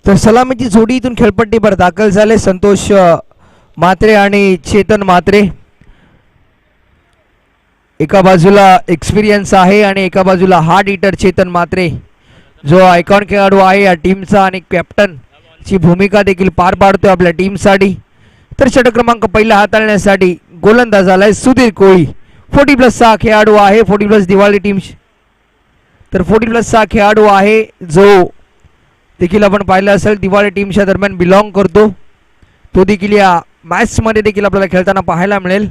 तर सलामीची जोडी इथून खेळपट्टीवर दाखल झाले. संतोष म्हात्रे आणि चेतन म्हात्रे. एका बाजूला एक्सपिरियन्स आहे आणि एका बाजूला हार्ड हिटर चेतन म्हात्रे, जो आयकॉन खेळाडू आहे या टीमचा आणि कॅप्टन ची भूमिका देखील पार पाडतोय आपल्या टीमसाठी. तर षटक क्रमांक पहिला हाताळण्यासाठी गोलंदाज आलाय सुधीर कोळी. 40+ हा खेळाडू आहे. 40+ दिवाळी टीम. तर 40+ हा खेळाडू आहे जो देखील आपण पाहिलं असेल दिवाळी टीमच्या दरम्यान बिलॉंग करतो. तो देखील या मॅचमध्ये देखील आपल्याला खेळताना पाहायला मिळेल.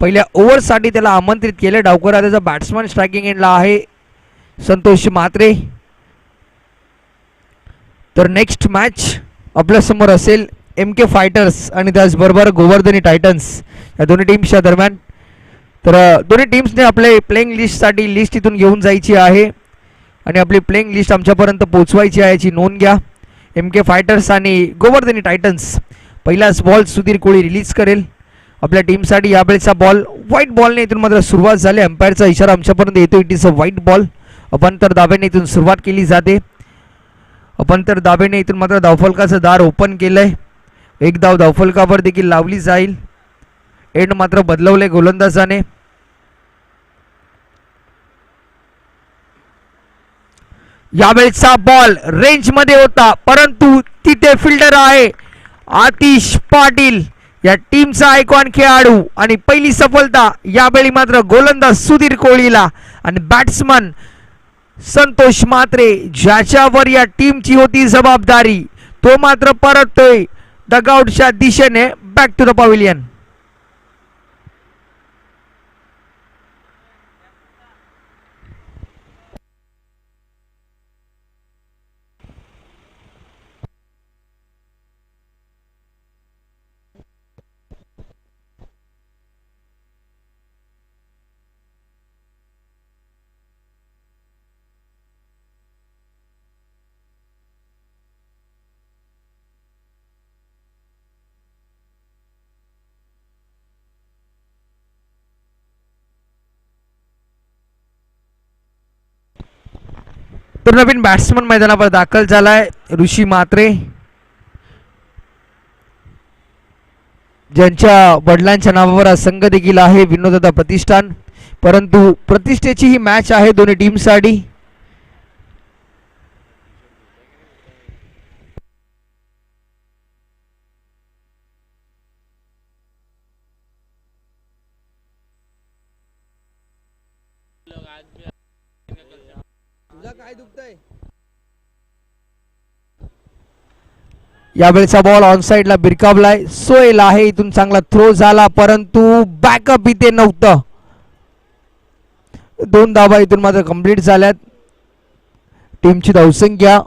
पहिल्या ओव्हरसाठी त्याला आमंत्रित केले. डावकर त्याचा बॅट्समन स्ट्रायकिंग एंडला आहे संतोष म्हात्रे. तर नेक्स्ट मॅच आपल्यासमोर असेल MK फायटर्स आणि त्याचबरोबर गोवर्धनी टायटन्स या दोन्ही टीम्सच्या दरम्यान. तर दोन्ही टीम्सने आपले प्लेइंग लिस्टसाठी लिस्ट इथून घेऊन जायची आहे आणि आपली प्लेइंग लिस्ट आमच्यापर्यंत पोहोचवायची आहे याची नोंद घ्या. MK फायटर्स आणि गोवर्धनी टायटन्स. पहिलाच बॉल सुधीर कोळी रिलीज करेल आपल्या टीमसाठी. यावेळेचा बॉल व्हाईट बॉलने इथून मात्र सुरुवात झाली. अंपायरचा इशारा आमच्यापर्यंत येतो. It is a white ball. अपांतर दाबेने इथून सुरुवात केली जाते. अपांतर दाबेने इथून मात्र धावफलकाचं दार ओपन केलंय. एक धाव धावफलकावर देखील लावली जाईल. एंड मात्र बदलवले गोलंदाजाने. यावेळेचा बॉल रेंज मध्ये होता परंतु तिथे फिल्डर आहे आतिश पाटील या टीमचा आयकॉन खेळाडू आणि पहिली सफलता यावेळी मात्र गोलंदाज सुधीर कोळीला आणि बॅट्समन संतोष म्हात्रे ज्याच्यावर या टीमची होती जबाबदारी तो मात्र परततोय डगआउटच्या दिशेने बॅक टू द पॅव्हिलियन. तर नवीन बॅट्समन मैदानावर दाखल झालाय ऋषी म्हात्रे, ज्यांच्या वडिलांच्या नावावर हा संघ देखील आहे विनोददादा प्रतिष्ठान. परंतु प्रतिष्ठेची ही मॅच आहे दोन्ही टीमसाठी. यावेळेचा बॉल ऑन साइडला बिरकावलाय. सोयल आहे. इथून चांगला थ्रो झाला परंतु बॅकअप इथे नव्हतं. 2 धावा इथून मात्र कंप्लीट झाल्यात. टीमची धावसंख्या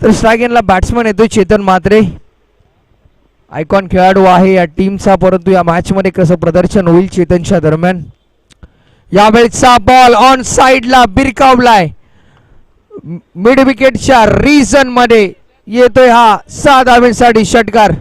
तर स्ट्रायगेनला बॅट्समन येतोय चेतन म्हात्रे, आयकॉन खेळाडू आहे या टीमचा. परंतु या मॅच मध्ये कसं प्रदर्शन होईल चेतनच्या दरम्यान. यावेळेचा बॉल ऑन साइडला बिरकावलाय. मिड विकेटच्या रीजन मध्ये येतोय हा 6 धावांसाठी षटकार.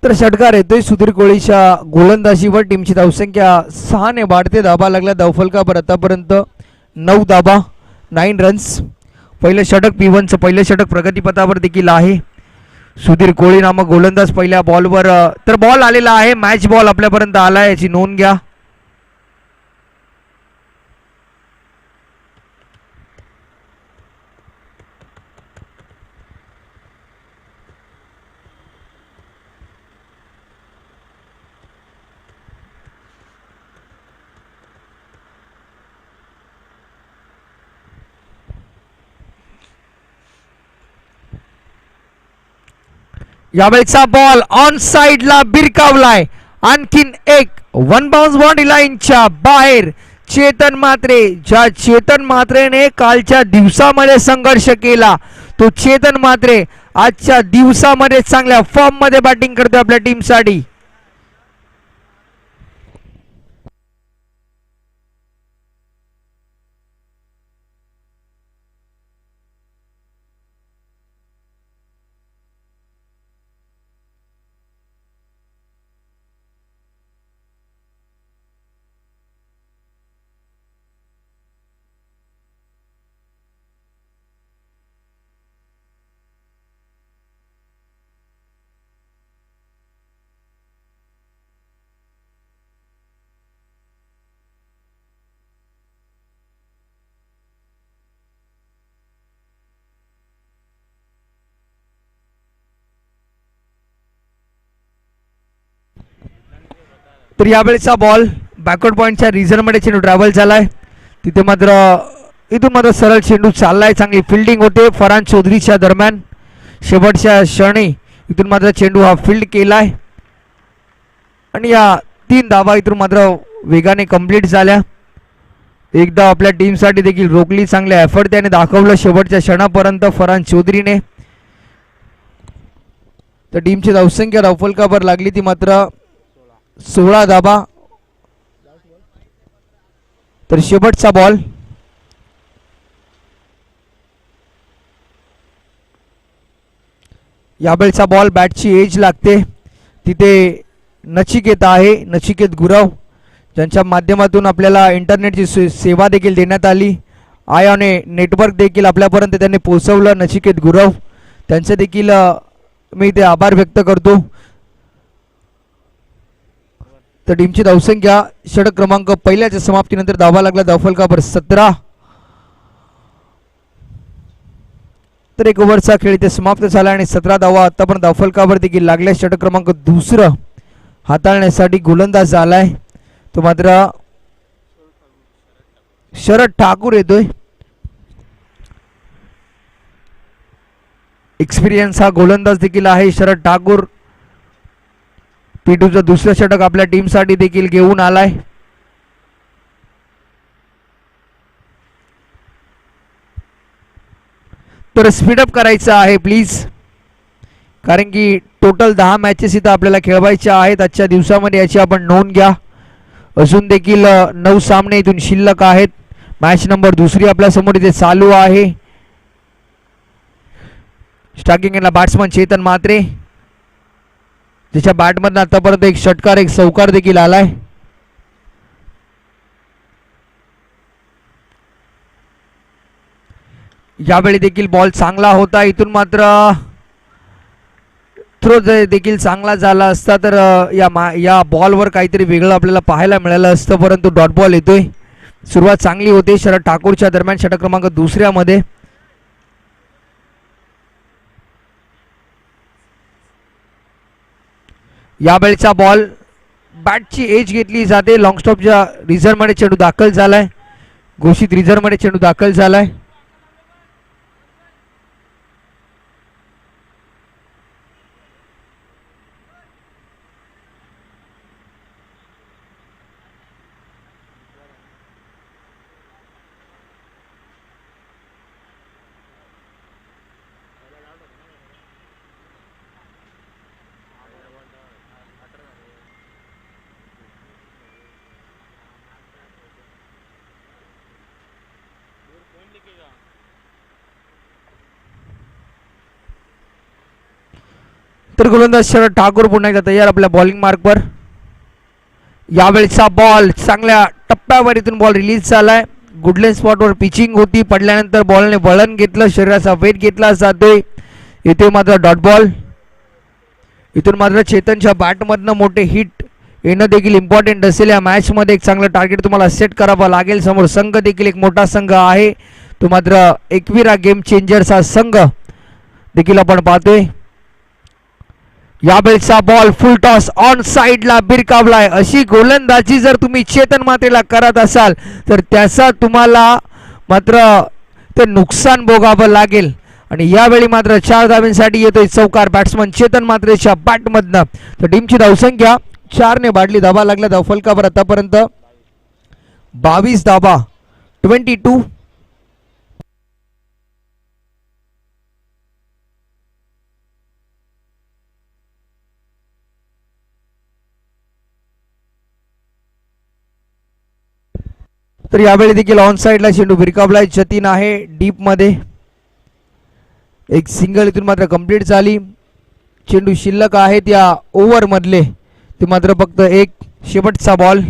तर षटकार येतोय सुधीर कोळीच्या गोलंदाजीवर. टीमची धावसंख्या 6 ने वाढते. धाबा लागला धावफलकावर आतापर्यंत 9 धाबा, 9 रन्स. पहिलं षटक P1चं पहिलं षटक प्रगतीपथावर देखील आहे. सुधीर कोळी नामक गोलंदाज पहिल्या बॉलवर. तर बॉल आलेला आहे. मॅच बॉल आपल्यापर्यंत आला याची नोंद घ्या. यावेळेचा बॉल ऑन साइडला बिरकावलाय. आणखीन एक वन बाउन्स बॉडी लाईनच्या बाहेर. चेतन म्हात्रे, ज्या चेतन म्हात्रेने कालच्या दिवसामध्ये संघर्ष केला, तो चेतन म्हात्रे आजच्या दिवसामध्ये चांगल्या फॉर्म मध्ये बॅटिंग करतो आपल्या टीमसाठी. तर यावेळेचा बॉल बॅकवर्ड पॉईंटच्या रिझनमध्ये चेंडू ट्रॅव्हल झालाय. तिथे मात्र इथून मात्र सरळ चेंडू चाललाय. चांगली फिल्डिंग होते फरहान चौधरीच्या दरम्यान. शेवटच्या क्षणी इथून मात्र चेंडू हा फील्ड केलाय आणि या 3 धावा इथून मात्र वेगाने कंप्लीट झाल्या. एकदा आपल्या टीमसाठी देखील रोखली. चांगले एफर्ट त्याने दाखवलं शेवटच्या क्षणापर्यंत फरहान चौधरीने. तर टीमची धावसंख्या धावफलकावर लागली ती मात्र 16 धाबा. तर शेवटचा बॉल यावेळचा बॉल बॅटची एज लागते. तिथे नचिकेत आहे, नचिकेत गुरव, ज्यांच्या माध्यमातून आपल्याला इंटरनेटची सेवा देखील देण्यात आली. आयोने नेटवर्क देखील आपल्यापर्यंत त्यांनी पोहोचवलं. नचिकेत गुरव त्यांचे देखील मी इथे आभार व्यक्त करतो. तर टीमची धावसंख्या षटक क्रमांक पहिल्याच्या समाप्तीनंतर धावा लागला धावफलकावर 17. तर 1 ओव्हरचा खेळ इथे समाप्त झाला आणि 17 धावा आतापर्यंत धावफलकावर देखील लागल्या. षटक क्रमांक दुसरं हाताळण्यासाठी गोलंदाज आलाय, तो मात्र शरद ठाकूर येतोय. एक्सपिरियन्स हा गोलंदाज देखील आहे शरद ठाकूर. P2चं दुसरं षटक आपल्या टीमसाठी देखील घेऊन आलाय. तर स्पीडअप करायचं आहे प्लीज, कारण की टोटल 10 मॅचेस इथं आपल्याला खेळवायच्या आहेत आजच्या दिवसामध्ये. याची आपण नोंद घ्या. अजून देखील 9 सामने इथून शिल्लक आहेत. मॅच नंबर 2 आपल्या समोर इथे चालू आहे. स्टार्टिंगला बॅट्समन चेतन म्हात्रे, ज्याच्या बॅटमधून आतापर्यंत एक षटकार एक चौकार देखील आलाय. यावेळी देखील बॉल चांगला होता. इथून मात्र थ्रो देखील चांगला झाला असता तर या बॉलवर काहीतरी वेगळं आपल्याला पाहायला मिळालं असतं, परंतु डॉट बॉल येतोय. सुरुवात चांगली होते शरद ठाकूरच्या दरम्यान षटक क्रमांक 2 मध्ये. यावेळचा बॉल बॅटची एज घेतली जाते. लॉंग स्टॉपच्या रिझर्व्हमध्ये चेंडू दाखल झालाय, घोषित रिझर्व्हमध्ये चेंडू दाखल झालाय. तर गोलंदाज शरद ठाकूर पुन्हा एकदा तयार आपल्या बॉलिंग मार्कवर. यावेळचा बॉल चांगल्या टप्प्यावर इथून बॉल रिलीज झालाय. गुडलेन स्पॉटवर पिचिंग होती, पडल्यानंतर बॉलने वळण घेतलं, शरीराचा वेट घेतला जातोय. इथे मात्र डॉट बॉल. इथून मात्र चेतनच्या बॅटमधनं मोठे हिट येणं देखील इम्पॉर्टंट असेल. या मॅचमध्ये एक चांगलं टार्गेट तुम्हाला सेट करावं लागेल. समोर संघ देखील एक मोठा संघ आहे, तो मात्र एकविरा गेम चेंजर्सचा संघ देखील आपण पाहतोय. यावेळचा बॉल फुल टॉस ऑन साइडला बिरकावलाय. अशी गोलंदाजी जर तुम्ही चेतन म्हात्रेला करत असाल तर त्याचा तुम्हाला मात्र ते नुकसान भोगावं लागेल. आणि यावेळी मात्र 4 धावांसाठी येतोय चौकार बॅट्समन चेतन मात्रेच्या बॅटमधनं. तर टीमची धावसंख्या 4 ने वाढली. धावा लागल्या धावफलकावर आतापर्यंत 22 धावा 22. तर यावेळी देखील ऑन साइडला चेंडू भिरकावलाय. जतीन आहे डीप मध्ये. एक सिंगल इथून मात्र कंप्लीट झाली. चेंडू शिल्लक आहेत या ओव्हर मधले ते मात्र फक्त एक शेवटचा बॉल.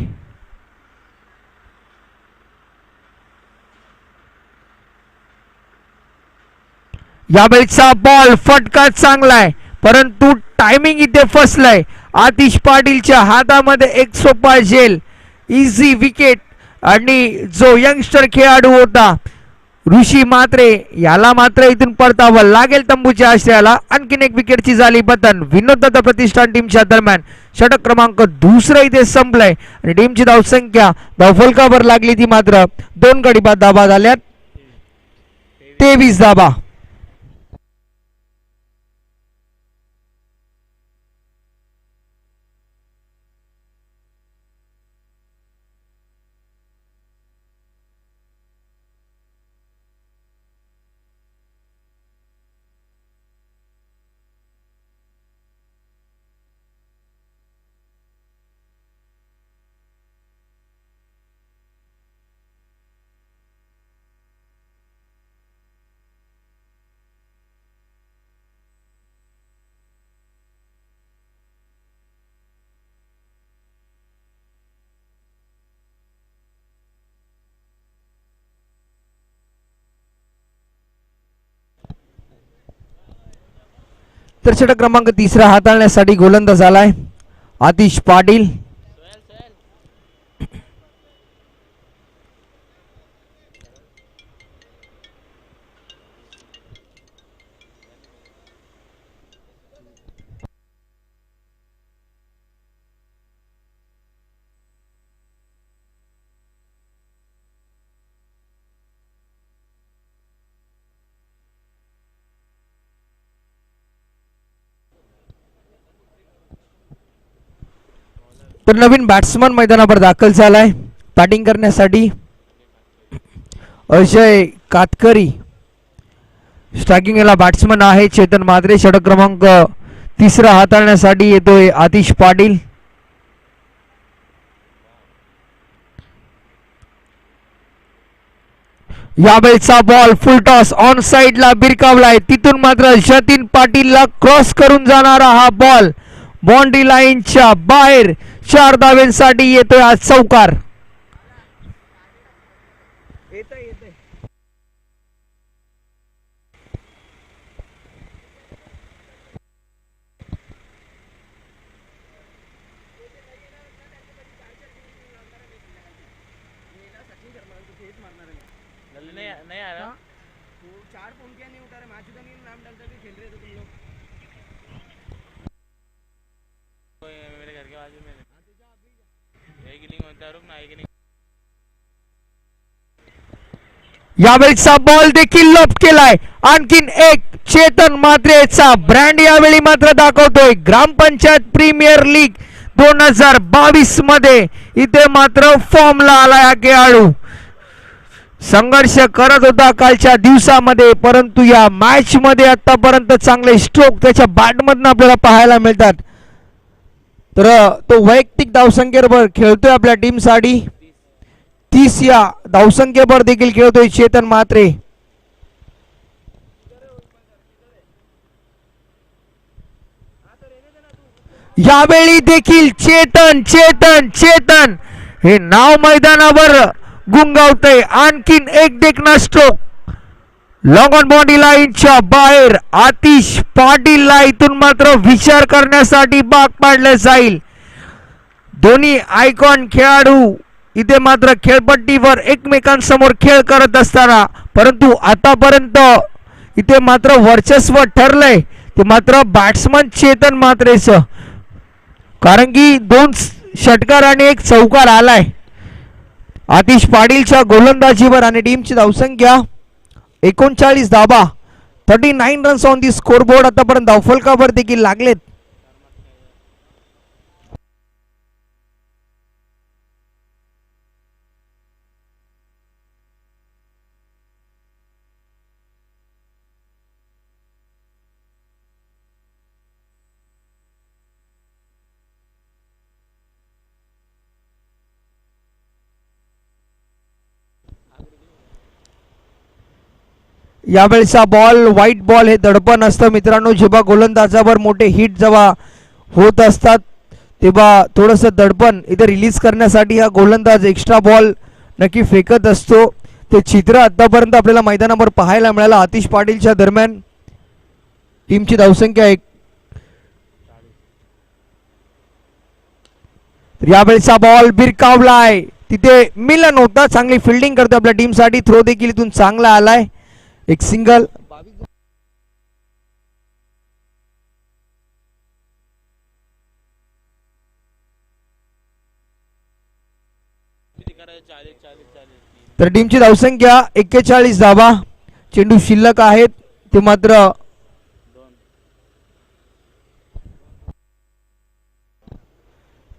यावेळीचा बॉल फटका चांगलाय परंतु टायमिंग इथे फसलाय. आतिश पाटीलच्या हातामध्ये एक सोपा झेल इझी विकेट आणि जो यंगस्टर खेळाडू होता ऋषी मात्रे याला मात्र इथून परतावं लागेल तंबूच्या आश्रयाला. आणखीन एक विकेटची झाली पतन. विनोददत्त प्रतिष्ठान टीमच्या दरम्यान षटक क्रमांक 2 इथे संपलाय आणि टीमची धावसंख्या धावफलकावर लागली ती मात्र 2 गडी बाद धावा झाल्यात 23 धावा. तर षटक क्रमांक 3 हाताळण्यासाठी गोलंदाज आलाय आतिश पाटील. तर नवीन बॅट्समन मैदानावर दाखल झालाय बॅटिंग करण्यासाठी अजय कातकरी. स्ट्रायकिंगला बॅट्समन आहे चेतन मात्रे. षटक क्रमांक 3 हाताळण्यासाठी येतोय आतिश पाटील. यावेळीचा बॉल फुल टॉस ऑन साइडला भिरकावलाय. तिथून मात्र जतीन पाटीलला क्रॉस करून जाणारा हा बॉल बाउंड्री लाईनच्या बाहेर 4 धावांसाठी येतोय आज चौकार. यावेळीचा बॉल देखील लॉप केलाय. आणखीन एक चेतन मात्रेचा ब्रँड यावेळी मात्र दाखवतोय. ग्रामपंचायत प्रीमियर लीग 2022 मध्ये इथे मात्र फॉर्मला आला हा खेळाडू. संघर्ष करत होता कालच्या दिवसामध्ये परंतु या मॅच मध्ये आतापर्यंत चांगले स्ट्रोक त्याच्या बॅटमधून आपल्याला पाहायला मिळतात. तर तो वैयक्तिक धावसंख्येवर खेळतोय आपल्या टीमसाठी. 30 या धावसंख्येवर देखील खेळतोय चेतन मात्रे. यावेळी देखील चेतन चेतन चेतन हे नाव मैदानावर गुंगावतंय. आणखीन एक देखना स्ट्रोक लॉंग ऑन बाउंड्री लाईनच्या बाहेर. आतिश पाटीलला इथून मात्र विचार करण्यासाठी भाग पाडले जाईल. दोन्ही आयकॉन खेळाडू इथे मात्र खेळपट्टीवर एकमेकांसमोर खेळ करत असताना परंतु आतापर्यंत इथे मात्र वर्चस्व ठरलंय ते मात्र बॅट्समन चेतन मात्रेचं. कारण की 2 षटकार आणि 1 चौकार आलाय आतिश पाटीलच्या गोलंदाजीवर आणि टीमची धावसंख्या 39 धावा 39 runs on the score board. आतापर्यंत धावफलकावर देखील लागलेत. यावेळेचा बॉल व्हाईट बॉल हे दडपण असतं मित्रांनो. जेव्हा गोलंदाजावर मोठे हिट जेव्हा होत असतात तेव्हा थोडंसं दडपण इथे रिलीज करण्यासाठी हा गोलंदाज एक्स्ट्रा बॉल नक्की फेकत असतो. ते चित्र आतापर्यंत आपल्याला मैदानावर पाहायला मिळालं. आतिश पाटीलच्या दरम्यान टीमची धावसंख्या एक. यावेळेचा बॉल भिरकावलाय. तिथे मिलन होता. चांगली फिल्डिंग करतो आपल्या टीमसाठी. थ्रो देखील इथून चांगला आलाय. एक सिंगल. तर टीमची धावसंख्या 41 धावा. चेंडू शिल्लक आहेत ते मात्र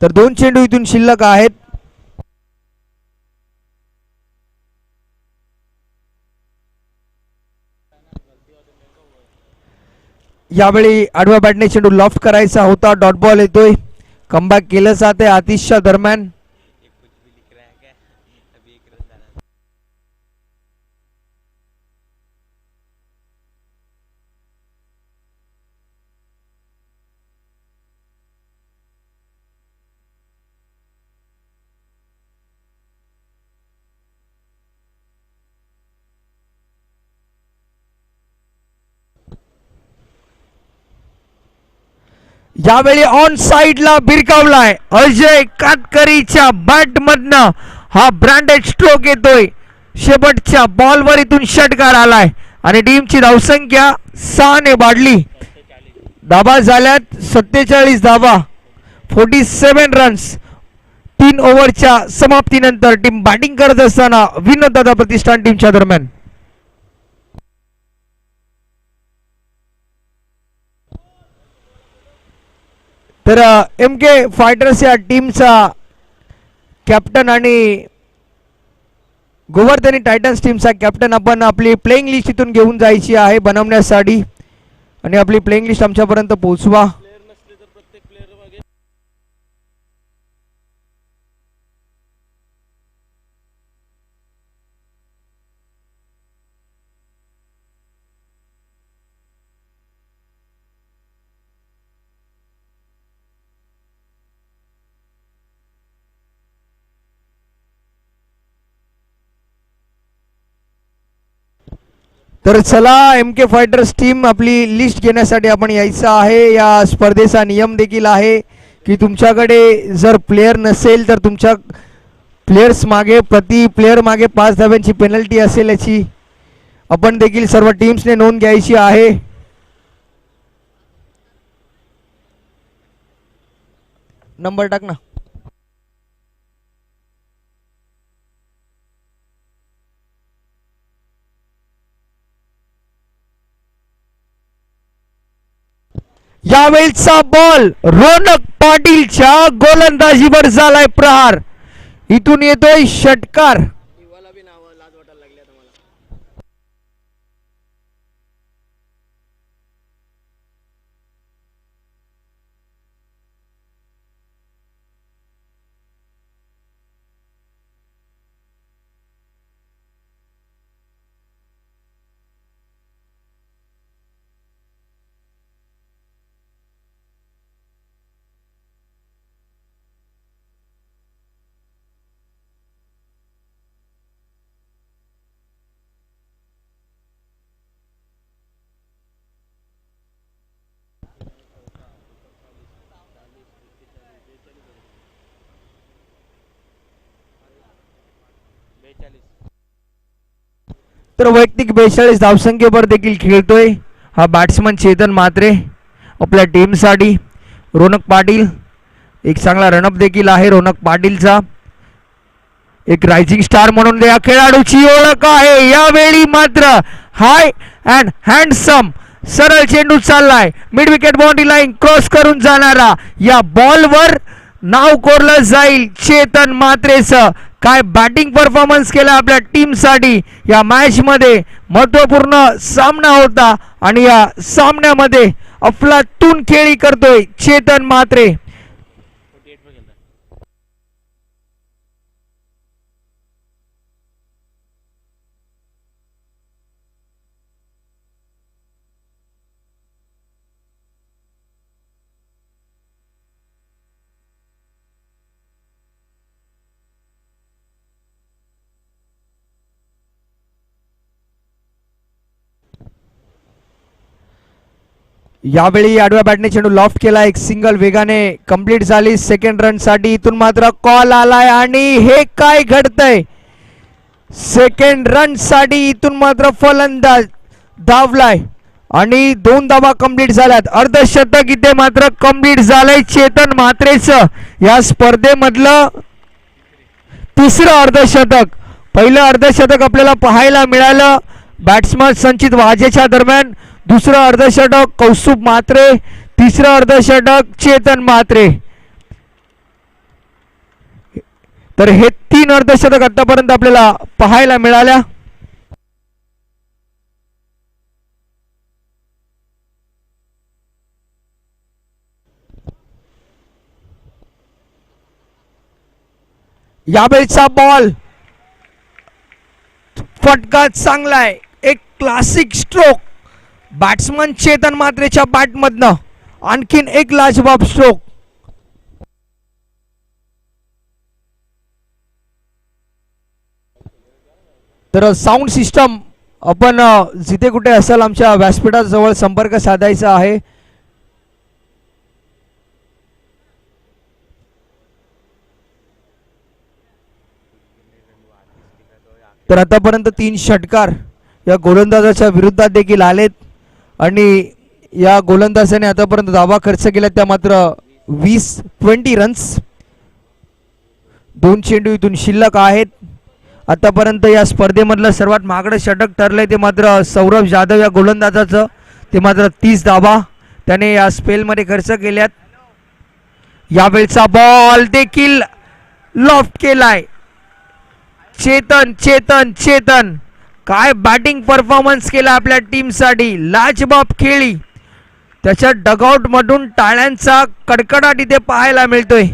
तर 2 चेंडू इथून शिल्लक आहेत. यावेळी आडव्या बॅटने चेंडू लॉफ्ट करायचा होता. डॉट बॉल येतोय. कमबॅक केलं जाते आतिशच्या दरम्यान. यावेळी ऑन साइडला भिरकावलाय. अजय कातकरीच्या बॅट मधनं हा ब्रँडेड स्ट्रोक येतोय. शेवटच्या बॉलवर इथून षटकार आलाय आणि टीमची धावसंख्या 6 ने वाढली. धावा झाल्यात 47 धावा. 47 रन्स. 3 ओव्हरच्या समाप्तीनंतर टीम बॅटिंग करत असताना विनोददादा प्रतिष्ठान टीमच्या दरम्यान. तर MK फायटर्स या टीमचा कॅप्टन आणि गोवर्धनी टायटन्स टीमचा कॅप्टन आपण आपली प्लेइंग लिस्ट इथून घेऊन जायची आहे बनवण्यासाठी आणि आपली प्लेइंग लिस्ट आमच्यापर्यंत पोहोचवा. तर चला MK फायटर्स टीम आपली लिस्ट घेण्यासाठी आपण यायचं आहे. या स्पर्धेचा नियम देखील आहे की तुमच्याकडे जर प्लेयर नसेल तर तुमच्या प्लेयर्स मागे प्रति प्लेयर मागे 5 धाव्यांची पेनल्टी असेल. याची आपण देखील सर्व टीम्सने नोंद घ्यायची आहे. नंबर टाक ना. यावेळचा बॉल रोनक पाटीलच्या गोलंदाजीवर झालाय प्रहार. इथून येतोय षटकार. तर वैयक्तिक 42 धावसंख्येवर देखील खेळतोय हा बॅट्समन चेतन म्हात्रे आपल्या टीमसाठी. रोनक पाटील एक चांगला रनअप देखील आहे रोनक पाटीलचा. एक रायझिंग स्टार म्हणून या खेळाडूची ओळख आहे. यावेळी मात्र हाय अँड हँडसम सरळ चेंडू चाललाय mid wicket boundary line cross करून जाणारा या बॉलवर नाव कोरलं जाईल चेतन मात्रेचं. काय बॅटिंग परफॉर्मन्स केला आपल्या टीमसाठी. या मॅच मध्ये महत्वपूर्ण सामना होता आणि या सामन्यामध्ये अफलातून खेळी करतोय चेतन मात्रे. यावेळी आडव्या बॅटने चेंडू लॉफ्ट केला एक सिंगल वेगाने कंप्लीट झाली सेकंड रन साठी. इथून मात्र कॉल आलाय आणि हे काय घडतंय सेकंड रन साठी इथून मात्र फलंदाज धावलाय आणि 2 धावा कंप्लीट झाल्यात. अर्धशतक इथे मात्र कंप्लीट झालंय चेतन मात्रेचं या स्पर्धेमधलं तिसरं अर्धशतक. पहिलं अर्धशतक आपल्याला पाहायला मिळालं बॅट्समन संचित वाजेच्या दरम्यान. दुसरं अर्धशतक कौस्तुभ मात्रे. तिसरं अर्धशतक चेतन मात्रे. तर हे 3 अर्धशतक आतापर्यंत आपल्याला पाहायला मिळाल्या. यावेळचा बॉल फटका चांगला आहे एक क्लासिक स्ट्रोक बॅट्समन चेतन मात्रेच्या बॅटमधनं. आणखीन एक लाजवाब स्ट्रोक. तर साऊंड सिस्टम आपण जिथे कुठे असेल आमच्या व्यासपीठाजवळ संपर्क साधायचा आहे. तर आतापर्यंत 3 षटकार या गोलंदाजाच्या विरोधात देखील आलेत आणि या गोलंदाजाने आतापर्यंत धावा खर्च केल्या त्या मात्र 20 रन्स. 2 चेंडू इथून शिल्लक आहेत. आतापर्यंत या स्पर्धेमधलं सर्वात महागडं षटक ठरलंय ते मात्र सौरभ जाधव या गोलंदाजाचं. ते मात्र 30 धावा त्याने या स्पेलमध्ये खर्च केल्यात. यावेळचा बॉल देखील लॉफ्ट केलाय. चेतन चेतन चेतन काय बॅटिंग परफॉर्मन्स केला आपल्या टीमसाठी. लाजबाब खेळी. त्याच्या डगआउट मधून टाळ्यांचा कडकडाट इथे पाहायला मिळतोय.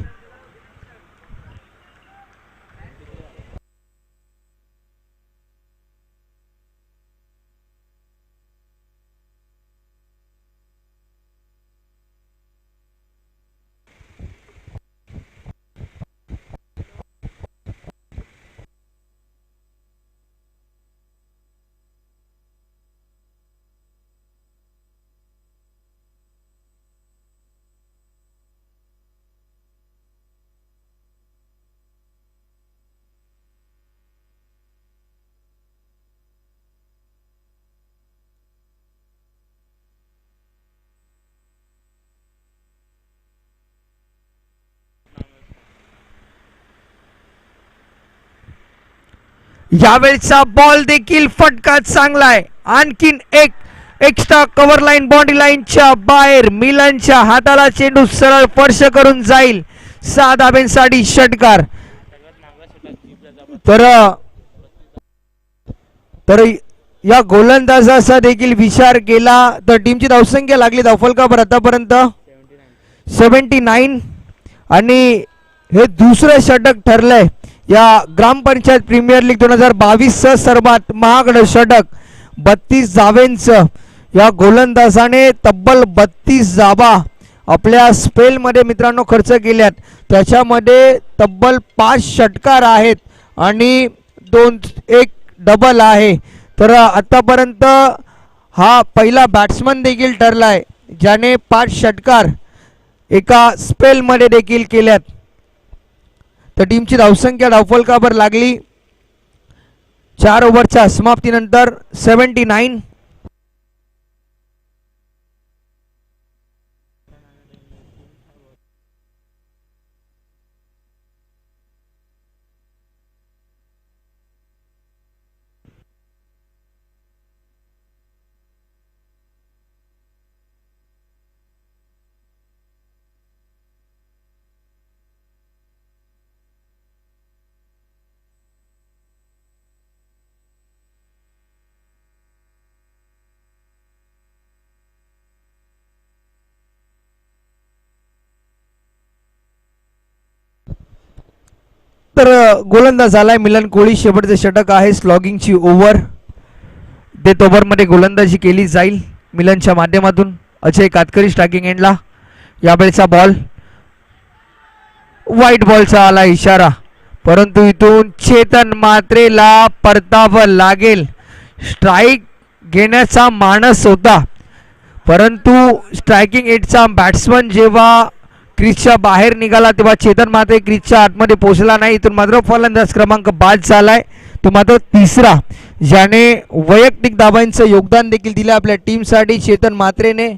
यावेळचा बॉल देखील फटका चांगला आहे. आणखीन एक एक्स्ट्रा कव्हर लाईन बाउंड्री लाईनच्या बाहेर मिलनच्या हाताला चेंडू सरळ स्पर्श करून जाईल. 6 धाब्यांसाठी षटकार. तर तर या गोलंदाजाचा देखील विचार केला तर टीमची धावसंख्या लागली धावफलकावर आतापर्यंत 79 आणि हे दुसरं षटक ठरलंय या ग्रामपंचायत प्रीमियर लीग 2022 सर्वात महागडं षटक. 32 धावेंचं या गोलंदाजाने तब्बल 32 धावा आपल्या स्पेलमध्ये मित्रांनो खर्च केल्यात. त्याच्यामध्ये तब्बल 5 षटकार आहेत आणि 1 डबल आहे. तर आतापर्यंत हा पहिला बॅट्समन देखील ठरलाय ज्याने 5 षटकार एका स्पेलमध्ये देखील केल्यात. तर टीमची धावसंख्या धावफलकावर लागली 4 ओव्हरच्या समाप्तीनंतर 79. तर गोलंदाज आलाय मिलन कोळी. शेवटचे षटक आहे, स्लॉगिंगची ओव्हर. डेथ ओव्हरमध्ये गोलंदाजी केली जाईल मिलनच्या माध्यमातून. अजय कातकरी स्ट्रायकिंग एंडला. यावेळेचा बॉल व्हाईट बॉलचा आला इशारा, परंतु इथून चेतन मात्रेला परतावं लागेल. स्ट्राईक घेण्याचा मानस होता, परंतु स्ट्रायकिंग एटचा बॅट्समन जेव्हा क्रीजच्या बाहेर निघाला तेव्हा चेतन मात्रे क्रीजच्या आतमध्ये पोहोचला नाही. इथून मात्र फलंदाज क्रमांक 5 झालाय, तो मात्र तिसरा, ज्याने वैयक्तिक धावांचं योगदान देखील दिलं आपल्या टीमसाठी चेतन मात्रेने.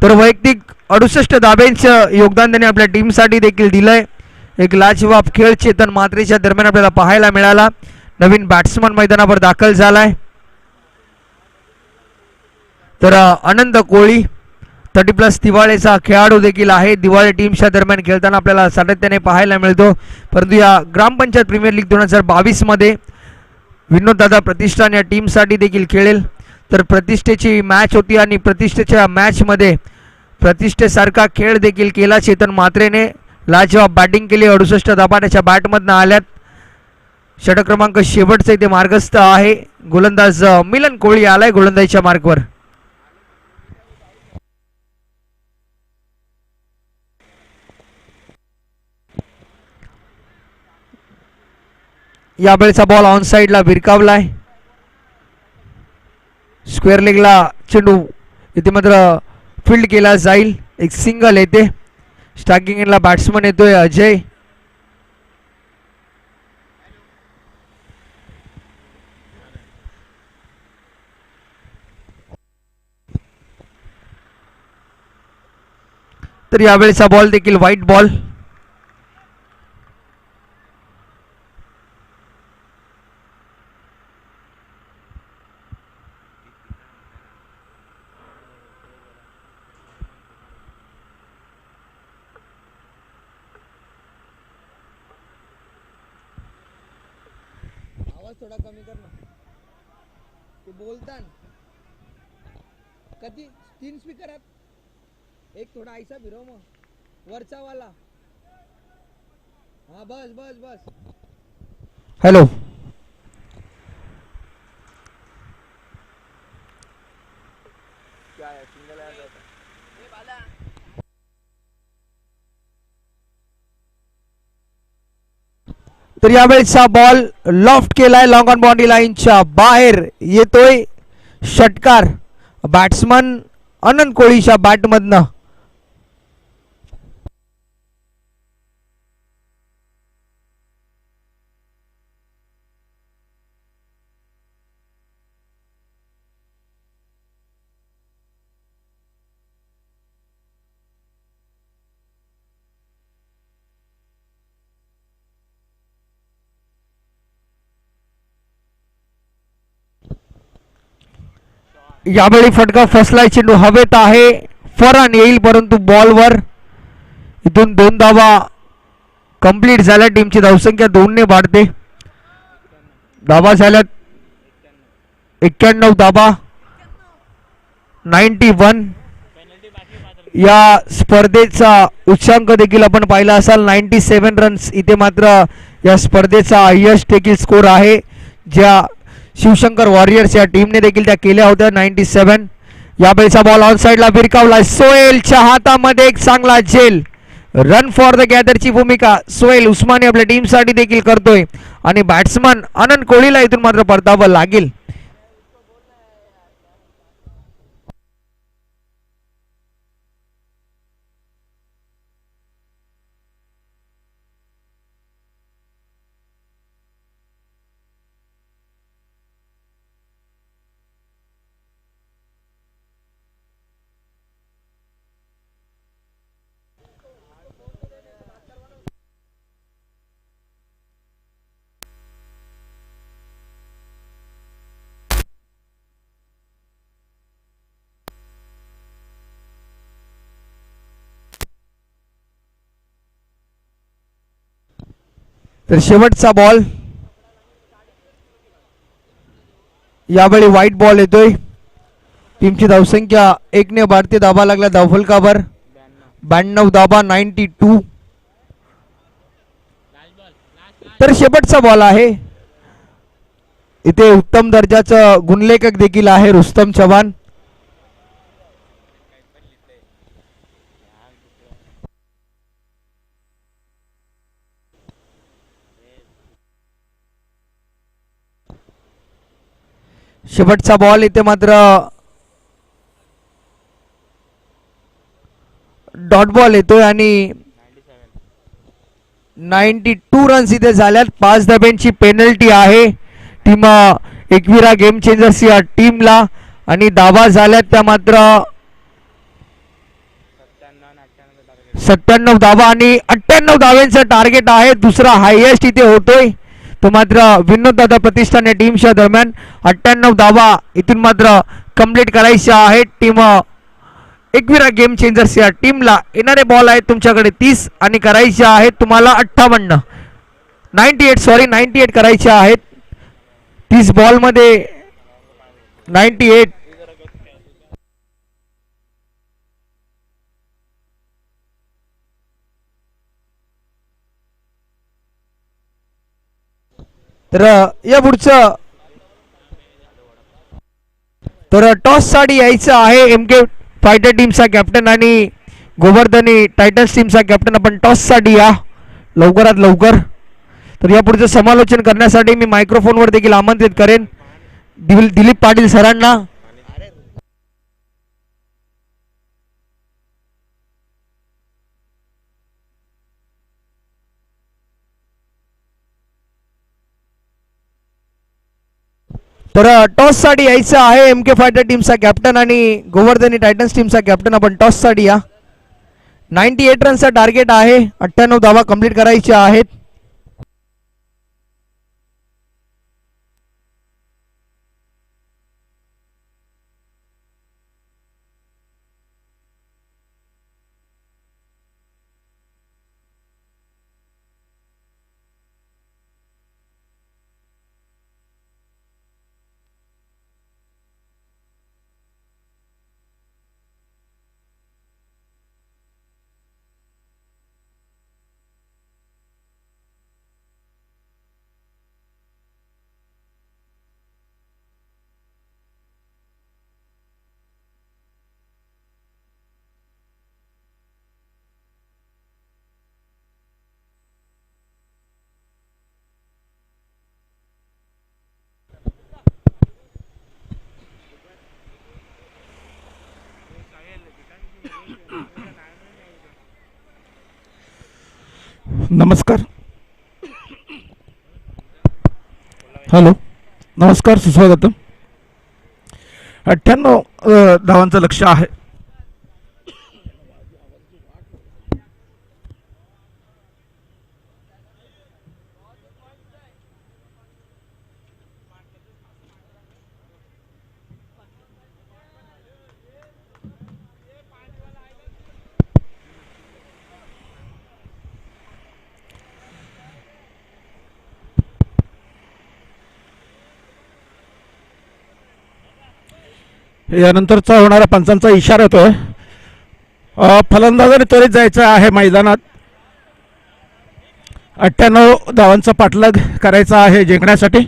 तर वैयक्तिक 68 धाब्यांचं योगदान त्याने आपल्या टीमसाठी देखील दिलंय. एक लाजवाब खेळ चेतन मात्रेच्या दरम्यान आपल्याला पाहायला मिळाला. नवीन बॅट्समन मैदानावर दाखल झालाय. तर अनंत कोळी 30+ दिवाळीचा खेळाडू देखील आहे. दिवाळी टीमच्या दरम्यान खेळताना आपल्याला सातत्याने पाहायला मिळतो, परंतु या ग्रामपंचायत प्रीमियर लीग 2022 मध्ये विनोददादा प्रतिष्ठान या टीमसाठी देखील खेळेल. तर प्रतिष्ठेची मॅच होती आणि प्रतिष्ठेच्या मॅचमध्ये प्रतिष्ठेसारखा खेळ देखील केला चेतन मात्रेने. लाजवाब बॅटिंग केली, 68 धाबा त्याच्या बॅटमधनं आल्यात. षटक क्रमांक शेवटचा इथे मार्गस्थ आहे. गोलंदाज मिलन कोळी आलाय गोलंदाजीच्या मार्कवर. यावेळेचा बॉल ऑन साईडला भिरकावलाय. स्क्वेअर लेगला चेंडू इथे मात्र फील्ड केला जाईल. एक सिंगल येते. स्ट्रायकिंग एंडला बॅट्समन येतोय अजय. तर यावेळेचा बॉल देखील व्हाईट बॉल. थोडा कमी कर ना, ते बोलतान कधी 3 स्पीकर आहेत, एक थोडा ऐसा फिरव मग वरचा वाला. हा बस बस बस. हॅलो. क्या है सिंगल है ये बाला. तर यावेळेचा बॉल लॉफ्ट केलाय लॉंग ऑन बाउंड्री लाईनच्या बाहेर येतोय. षटकार बॅट्समन अनंत कोळीच्या बॅटमधनं. यावेळी फटका फसलाय, चेंडू हवेत आहे, फॉरन येईल परंतु बॉलवर. इथून 2 धावा कंप्लीट झाल्या. टीमची धावसंख्या 2 ने वाढते. धावा झाल्यात 91 धावा, 91. या स्पर्धेचा उच्चांक देखील आपण पाहिला असाल 97 रन्स. इथे मात्र या स्पर्धेचा हायेस्ट देखील स्कोर आहे, ज्या शिवशंकर वॉरियर्स या टीमने देखील त्या केल्या होत्या 97. यावेळेचा बॉल ऑन साईडला भिरकावला. सोहेलच्या हातामध्ये एक चांगला झेल. रन फॉर द गॅदरची भूमिका सोहेल उस्मानी आपल्या टीमसाठी देखील करतोय आणि बॅट्समन अनंत कोहलीला इथून मात्र परतावं लागेल. तर शेवटचा बॉल, यावेळी व्हाईट बॉल येतोय. टीमची धावसंख्या 1 ने वाढते. धावा लागला धावफलकावर 92 धावा, 92. तर शेवटचा बॉल आहे. इथे उत्तम दर्जाचं गुणलेखक देखील आहे रुस्तम चव्हाण. शेवटचा बॉल इथे मात्र डॉट बॉल येतोय आणि 92 रन्स इथे झाल्यात. 5 धाब्यांची पेनल्टी आहे टीम एकविरा गेम चेंजर्स या टीमला आणि धावा झाल्यात त्या मात्र 97 धावा आणि 98 धाव्यांचं टार्गेट आहे. दुसरा हायएस्ट इथे होतोय तो मात्र विनोद दादा प्रतिष्ठान या टीमच्या दरम्यान. 98 धावा इथून मात्र कंप्लीट करायच्या आहेत टीम एकविरा गेम चेंजर्स या टीमला. येणारे बॉल आहेत तुमच्याकडे 30 आणि करायचे आहेत तुम्हाला 98 करायचे आहेत. 30 बॉल मध्ये 98. तर या पुढचं तर टॉस साठी यायचं आहे एमके फायटर टीमचा कॅप्टन आणि गोवर्धनी टायटन्स टीमचा कॅप्टन. आपण टॉस साठी या लवकरात लवकर. तर या पुढचं समालोचन करण्यासाठी मी मायक्रोफोनवर देखील आमंत्रित करेन दिलीप पाटील सरांना. तर टॉस साठी यायचं आहे एमके फायटर टीमचा कॅप्टन आणि गोवर्धनी टायटन्स टीमचा कॅप्टन. आपण टॉस साठी या. 98 रनचा टार्गेट आहे. 98 धावा कंप्लीट करायच्या आहेत. नमस्कार. हॅलो, नमस्कार, सुस्वागतम. 98 धावांचं लक्ष आहे. यानंतरचा होणारा पंचांचा इशारा येतोय. फलंदाजाने त्वरित जायचं आहे मैदानात. 98 धावांचा पाठलाग करायचा आहे जिंकण्यासाठी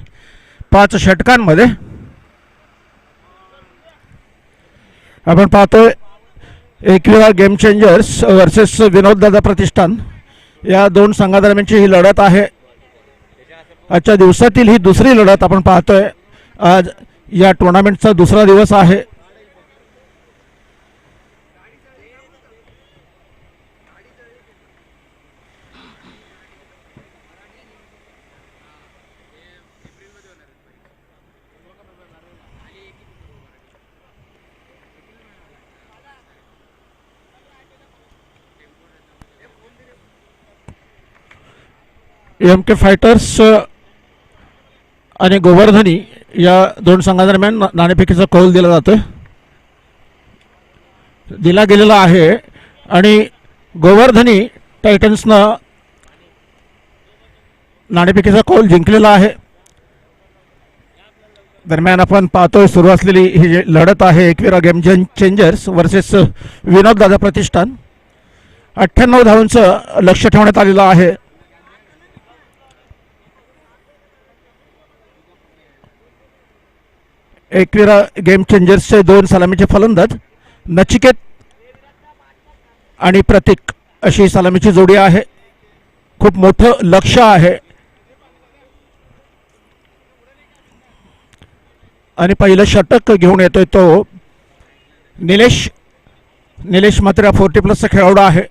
5 षटकांमध्ये. आपण पाहतोय एकविरा गेम चेंजर्स वर्सेस विनोददादा प्रतिष्ठान या दोन संघादरम्यानची ही लढत आहे. आजच्या दिवसातील ही दुसरी लढत आपण पाहतोय. आज या टुर्नामेंटचा दुसरा दिवस आहे. एमके फायटर्स आणि गोवर्धनी या दोन संघादरम्यान नाणेफेकीचा कौल दिला गेलेला आहे आणि गोवर्धनी टायटन्सनं नाणेफेकीचा कौल जिंकलेला आहे. दरम्यान आपण पाहतोय सुरू असलेली ही जी लढत आहे एकविरा गेम चेंजर्स वर्सेस विनोददादा प्रतिष्ठान. 98 धावांचं लक्ष ठेवण्यात आलेलं आहे. एकविरा गेम चेंजर्सचे 2 सलामीचे फलंदाज नचिकेत आणि प्रतीक अशी सलामीची जोडी आहे. खूप मोठं लक्ष आहे आणि पहिलं षटक घेऊन येतोय तो निलेश मात्र 40+ खेळाडू आहे.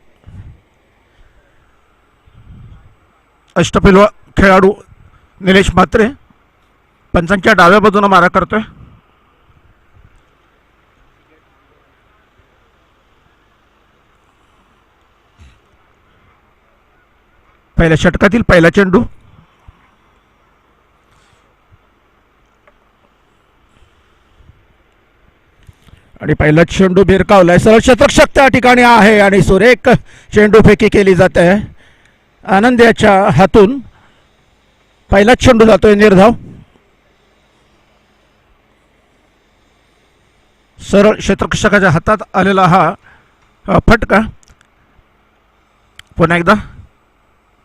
अष्टपैलू खेळाडू निलेश म्हात्रे पंचांच्या डाव्या बाजूने मारा करतोय. पहिल्या षटकातील पहिला चेंडू आणि पहिला चेंडू भिरकावलाय. सरळ क्षेत्ररक्षक त्या ठिकाणी आहे आणि सुरेख चेंडू फेकी केली जाते. आनंद्याच्या हातून पहिला चेंडू जातोय निर्धाव. सरळ क्षेत्ररक्षकाच्या हातात आलेला हा फटका. पुन्हा एकदा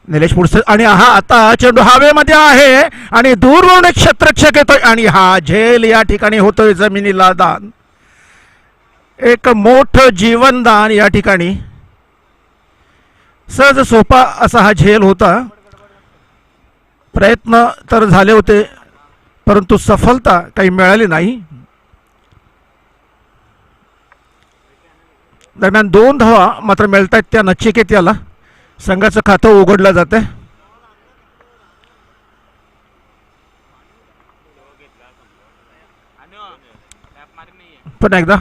निलेश पुढचे आणि हा आता चेंडू हवेमध्ये आहे आणि दूरवरून एक क्षेत्ररक्षक येतोय आणि हा झेल या ठिकाणी होतोय जमिनीला दान. एक मोठं जीवनदान या ठिकाणी. सहज सोपा असा हा झेल होता. प्रयत्न तर झाले होते परंतु सफलता काही मिळाली नाही. दरम्यान 2 धावा मात्र मिळत आहेत त्या नचिकेत याला. संघाचं खातं उघडलं जाते. पण एकदा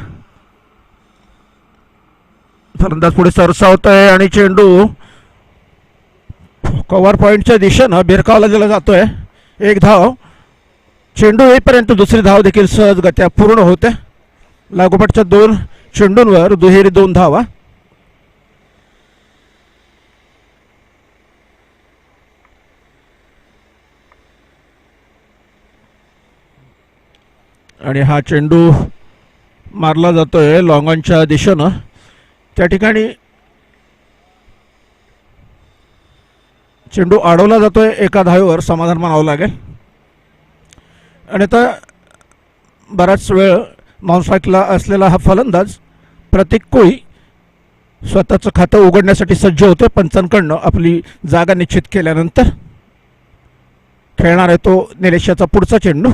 फलंदाज पुढे सरसावतोय आणि चेंडू कव्हर पॉइंटच्या दिशेनं भिरकावला दिला जातोय. 1 धाव. चेंडू येईपर्यंत दुसरी धाव देखील सहजगत्या पूर्ण होते. लागोपाठच्या 2 चेंडूंवर दुहेरी 2 धावा. आणि हा चेंडू मारला जातोय लॉंगॉनच्या दिशेनं. त्या ठिकाणी चेंडू अडवला जातोय. 1 धावेवर समाधान मानावं लागेल. आणि आता बराच वेळ नॉनस्ट्राईकला असलेला हा फलंदाज प्रतीक कोळी स्वतःचं खातं उघडण्यासाठी सज्ज होते. पंचांकडनं आपली जागा निश्चित केल्यानंतर खेळणार आहे तो निलेशाचा पुढचा चेंडू.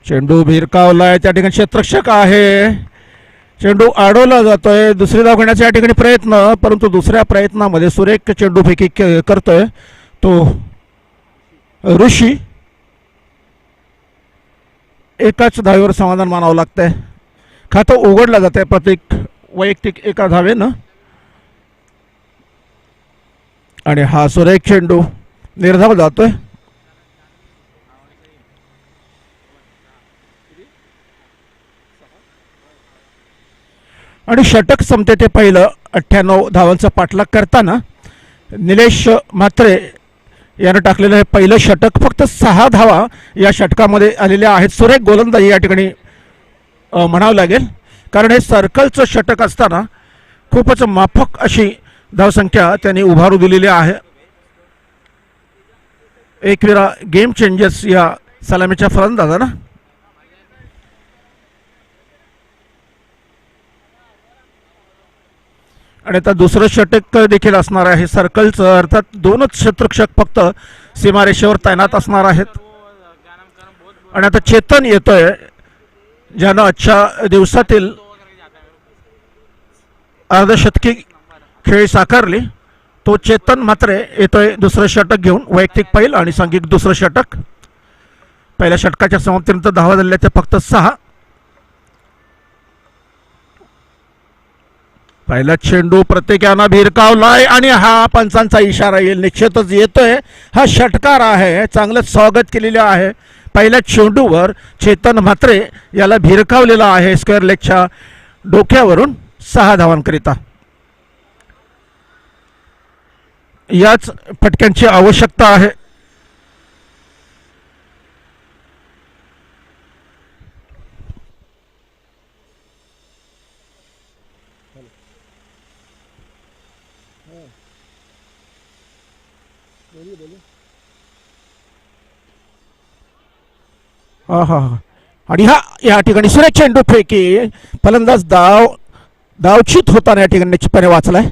चेंडू भिरकावलाय. त्या ठिकाणी क्षेत्ररक्षक आहे. चेंडू अडवला जातोय. दुसरी धाव घेण्याचा या ठिकाणी प्रयत्न परंतु दुसऱ्या प्रयत्नामध्ये सुरेख चेंडू फेकी करतोय तो ऋषी. 1च धावेवर समाधान मानावं लागतंय. खातं उघडलं जातंय प्रत्येक वैयक्तिक 1 धावेनं. आणि हा सुरेख चेंडू निर्धाव जातोय. आणि षटक संपते ते पहिलं. 98 धावांचा पाठलाग करताना निलेश म्हात्रे यानं टाकलेलं हे पहिलं षटक. फक्त 6 धावा या षटकामध्ये आलेल्या आहेत. सुरेख गोलंदाजी या ठिकाणी म्हणावं लागेल कारण हे सर्कलचं षटक असताना खूपच माफक अशी धावसंख्या त्यांनी उभारू दिलेली आहे. एकविरा गेम चेंजर्स या सलामीच्या फलंदाजानं. आणि आता दुसरं षटक देखील असणार आहे सर्कलचं. अर्थात 2च क्षेत्ररक्षक फक्त सीमारेषेवर तैनात असणार आहेत. आणि आता चेतन येतोय ज्यानं आजच्या दिवसातील अर्धशतकी खेळी साकारली. तो चेतन मात्र येतोय दुसरं षटक घेऊन. वैयक्तिक पहिलं आणि सांघिक दुसरं षटक. पहिल्या षटकाच्या समाप्तीनंतर धावा झालेल्या ते फक्त 6. पहिला चेंडू प्रत्येकानं भिरकावलाय आणि हा पंचांचा इशारा येईल. निश्चितच येतोय. हा षटकार आहे. चांगलं स्वागत केलेलं आहे. पहिल्या चेंडूवर चेतन म्हात्रे याला भिरकावलेला आहे स्क्वेअर लेगच्या डोक्यावरून 6 धावांकरिता. याच फटक्यांची आवश्यकता आहे. हा हा हा. आणि या ठिकाणी सुरेख चेंडू फेकी फलंदाज धावचित होताना या ठिकाणी निश्चितपणे वाचलाय.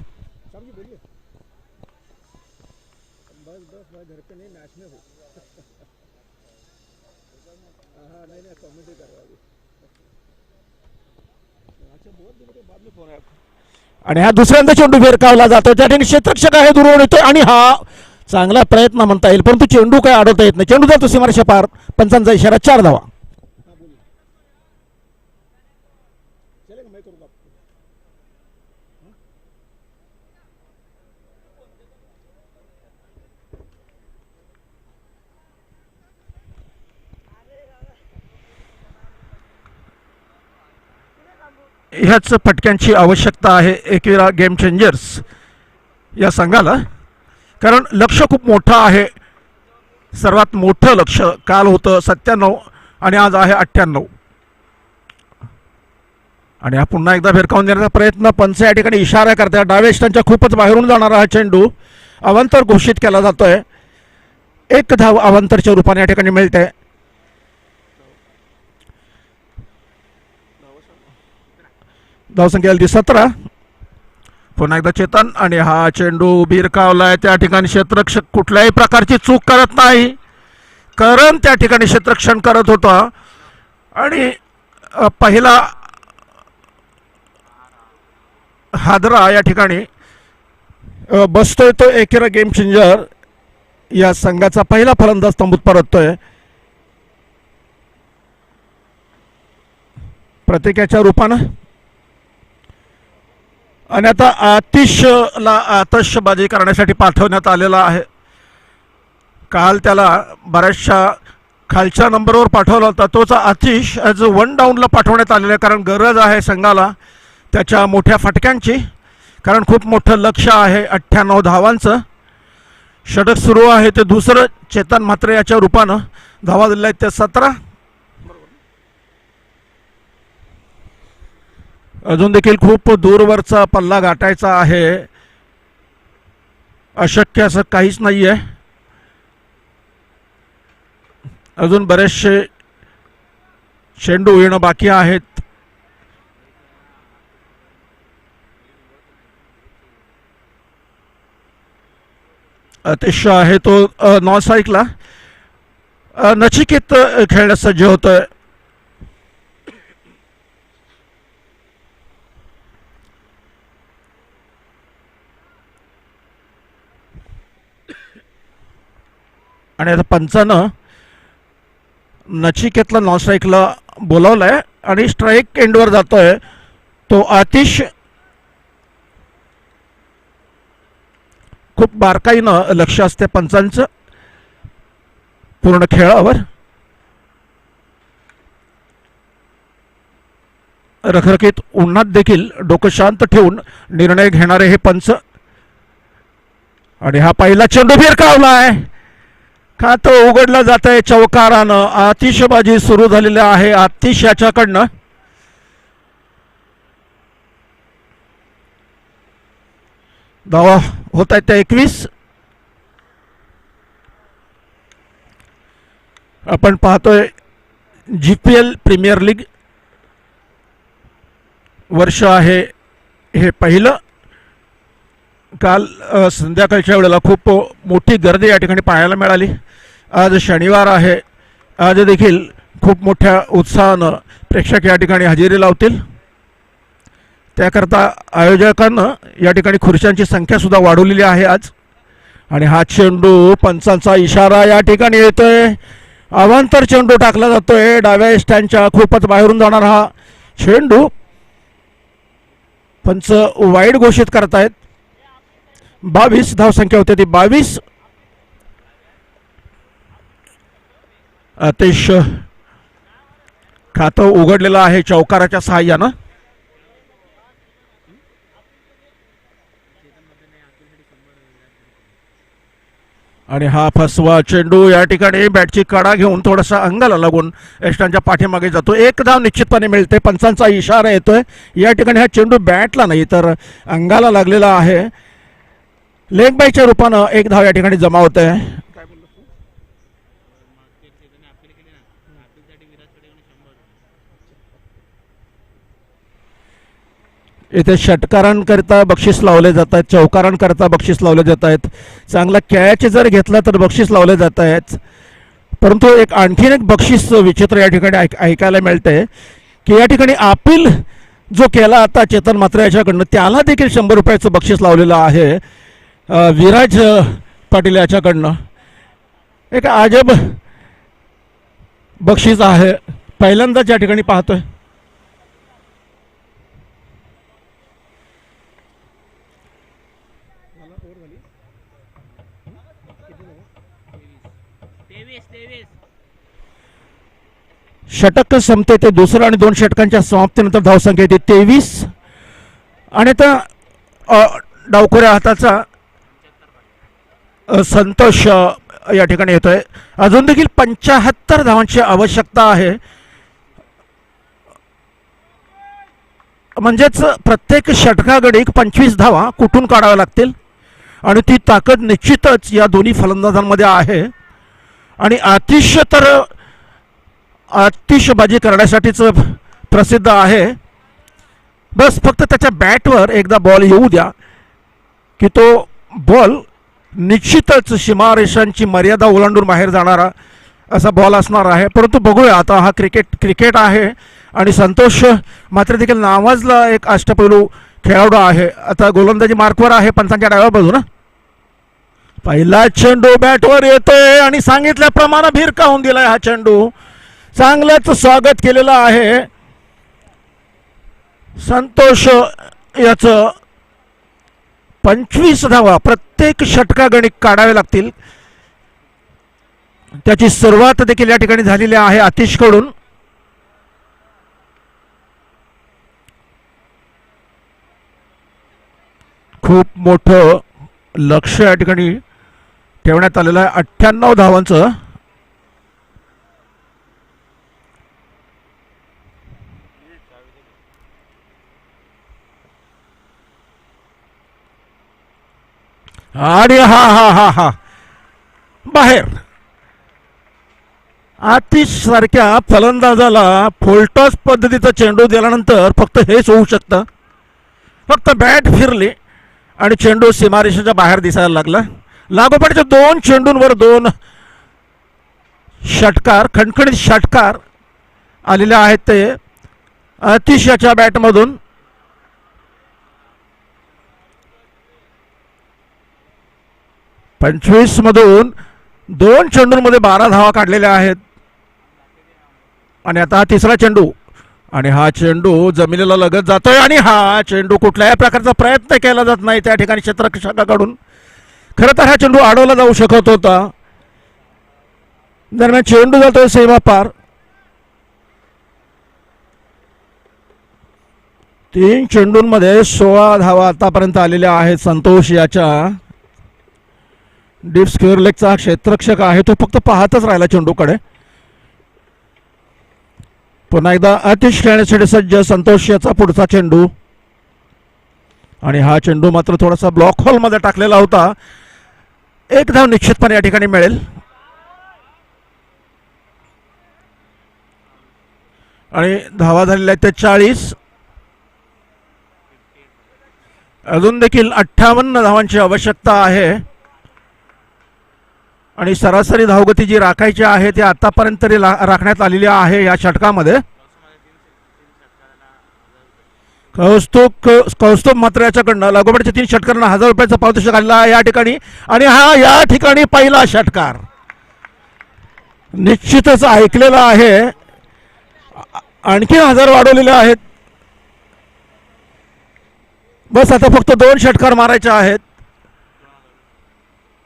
आणि हा दुसऱ्यांदा चेंडू भिरकावला जातो, त्या ठिकाणी क्षेत्ररक्षक आहे दुरून येतोय आणि हा चांगला प्रयत्न म्हणता येईल, परंतु चेंडू काय अडवता येत नाही. चेंडू जातो सीमारेषा पार. पंचांचा इशारा 4 धावा. ह्याच फटक्यांची आवश्यकता आहे एकविरा गेम चेंजर्स या संघाला, कारण लक्ष खूप मोठं आहे. सर्वात मोठं लक्ष काल होतं 97 आणि आज आहे 98. आणि हा पुन्हा एकदा भिरकावून देण्याचा प्रयत्न. पंच या ठिकाणी इशारा करतात. डाव्या स्टंपच्या खूपच बाहेरून जाणारा हा चेंडू अवांतर घोषित केला जातोय. 1 धाव अवांतरच्या रूपाने या ठिकाणी मिळते. धावसंख्या 17. पुन्हा एकदा चेतन आणि हा चेंडू भिरकावलाय. त्या ठिकाणी क्षेत्ररक्षक कुठल्याही प्रकारची चूक करत नाही, कारण त्या ठिकाणी क्षेत्ररक्षण करत होता. आणि पहिला हादरा या ठिकाणी बसतोय तो एकविरा गेम चेंजर या संघाचा पहिला फलंदाज तंबूत परततोय. प्रत्येकाच्या रूपानं. आणि आता आतिशला आतषबाजी करण्यासाठी पाठवण्यात आलेला आहे. काल त्याला बऱ्याचशा खालच्या नंबरवर पाठवला होता. तोच आतिश ॲज 1 डाऊनला पाठवण्यात आलेला आहे, कारण गरज आहे संघाला त्याच्या मोठ्या फटक्यांची, कारण खूप मोठं लक्ष आहे. 98 धावांचं षटक सुरू आहे, ते दुसरं चेतन म्हात्रे याच्या रूपानं. धावा दिल्या आहेत त्या 17. अजून देखील खूप दूरवरचा पल्ला गाठायचा आहे, अशक्य असं काहीच नाही आहे. अजून बरेचसे चेंडू येणं बाकी आहेत. अतिशय आहे तो नॉन स्ट्राईकला. नचिकेत खेळण्यास सज्ज होतोय. आणि आता पंचानं नचिकेतला नॉन स्ट्राईकला बोलावलाय आणि स्ट्राईक एंडवर जातोय तो आतिश. खूप बारकाईनं लक्ष असते पंचांचं पूर्ण खेळावर. रखरखीत उन्हात देखील डोकं शांत ठेवून निर्णय घेणारे हे पंच. आणि हा पहिला चेंडू भिरकावलाय, का तो उघडला जात आहे चौकारानं. आतिशबाजी सुरू झालेली आहे आतिश याच्याकडनं. धावा होत आहेत त्या 21. आपण पाहतोय GPL प्रीमियर लीग वर्ष आहे हे पहिलं. काल संध्याकाळच्या वेळेला खूप मोठी गर्दी या ठिकाणी पाहायला मिळाली. आज शनिवार आहे, आज देखील खूप मोठ्या उत्साहानं प्रेक्षक या ठिकाणी हजेरी लावतील. त्याकरता आयोजकांना या ठिकाणी खुर्च्यांची संख्यासुद्धा वाढवलेली आहे आज. आणि हा चेंडू पंचांचा इशारा या ठिकाणी येतोय. अवांतर चेंडू टाकला जातोय डाव्या स्टँडच्या खूपच बाहेरून जाणार हा चेंडू. पंच वाईड घोषित करतायत. 22 धावसंख्या होती ती 22. अतिश खातं उघडलेलं आहे चौकाराच्या सहाय्यानं. आणि हा फसवा चेंडू या ठिकाणी बॅटची कडा घेऊन थोडासा अंगाला लागून यष्टांच्या पाठीमागे जातो. एक धाव निश्चितपणे मिळते. पंचांचा इशारा येतोय. या ठिकाणी हा चेंडू बॅटला नाही तर अंगाला लागलेला आहे. लेग बायच्या रूपानं एक धाव या ठिकाणी जमा होते. इथे षटकारांकरिता बक्षीस लावले जात आहेत. चौकारांकरिता बक्षीस लावले जात आहेत. चांगला कॅच जर घेतला तर बक्षीस लावले जात आहेत. परंतु आणखीन एक बक्षीस विचित्र या ठिकाणी ऐकायला मिळते की या ठिकाणी अपील जो केला आता चेतन म्हात्रे याच्याकडनं त्याला देखील 100 रुपयाचं बक्षीस लावलेलं आहे. विराज पाटील याच्याकडनं एक अजब बक्षीस आहे. पहिल्यांदाच या ठिकाणी पाहतोय. षटक संपते ते दुसरं आणि 2 षटकांच्या समाप्तीनंतर धावसंख्या येते 23 आणि आता डावखुऱ्या हाताचा संतोष या ठिकाणी येतोय. अजून देखील 75 धावांची आवश्यकता आहे. म्हणजेच प्रत्येक षटकागडी 25 धावा कुठून काढाव्या लागतील आणि ती ताकद निश्चितच या दोन्ही फलंदाजांमध्ये आहे. आणि आतिषबाजी करण्यासाठीच प्रसिद्ध आहे. बस फक्त त्याच्या बॅटवर एकदा बॉल येऊ द्या की तो बॉल निश्चितच सीमारेषांची मर्यादा ओलांडून बाहेर जाणारा असा बॉल असणार आहे. परंतु बघूया आता हा क्रिकेट आहे आणि संतोष मात्र देखील नावाजला एक अष्टपैलू खेळाडू आहे. आता गोलंदाजी मार्कवर आहे पंचांच्या डाव्या बाजूला. पहिला चेंडू बॅटवर येतोय आणि सांगितल्याप्रमाणे भिरकावून दिलाय हा चेंडू. चांगलंच स्वागत केलेलं आहे संतोष याचं. 25 धावा प्रत्येक षटकागणिक काढावे लागतील. त्याची सुरुवात देखील या ठिकाणी झालेली आहे आतिशकडून. खूप मोठं लक्ष या ठिकाणी ठेवण्यात आलेलं आहे. 98 धावांचं. आणि हा हा हा हा बाहेर. आतिश सारख्या फलंदाजाला फुलटॉस पद्धतीचा चेंडू दिल्यानंतर फक्त हेच होऊ शकतं. फक्त बॅट फिरली आणि चेंडू सीमारेषेच्या बाहेर दिसायला लागला. लागोपाठच्या 2 चेंडूंवर 2 षटकार खणखणीत षटकार आलेले आहेत ते आतिश याच्या बॅटमधून. पंचवीस मधून 2 चेंडूंमध्ये 12 धावा काढलेल्या आहेत. आणि आता हा तिसरा चेंडू आणि हा चेंडू जमिनीला लगत जातोय आणि हा चेंडू कुठल्याही प्रकारचा प्रयत्न केला जात नाही त्या ठिकाणी क्षेत्ररक्षकाकडून. खरं तर हा चेंडू अडवला जाऊ शकत होता. दरम्यान चेंडू जातोय सीमा पार. 3 चेंडूंमध्ये 16 धावा आतापर्यंत आलेल्या आहेत संतोष याच्या. डीप स्क्वेअर लेगचा क्षेत्ररक्षक आहे तो फक्त पाहतच राहिला चेंडूकडे. पुन्हा एकदा आतिश खेळण्यासाठी सज्ज संतोष याचा पुढचा चेंडू आणि हा चेंडू मात्र थोडासा ब्लॉक होल मध्ये टाकलेला होता. एक धाव निश्चितपणे या ठिकाणी मिळेल. आणि धावा झालेल्या आहेत ते 40. अजून देखील 58 धावांची आवश्यकता आहे. आणि सरासरी धावगती जी राखायची आहे ती आतापर्यंत तरी राखण्यात आलेली आहे या षटकामध्ये. कौस्तुभ मात्र याच्याकडनं लागोपाठच्या 3 षटकारांना 1000 रुपयाचा पारितोषिक आलेला आहे या ठिकाणी. आणि हा या ठिकाणी पहिला षटकार निश्चितच ऐकलेला आहे. आणखी 1000 वाढवलेले आहेत. बस आता फक्त 2 षटकार मारायचे आहेत.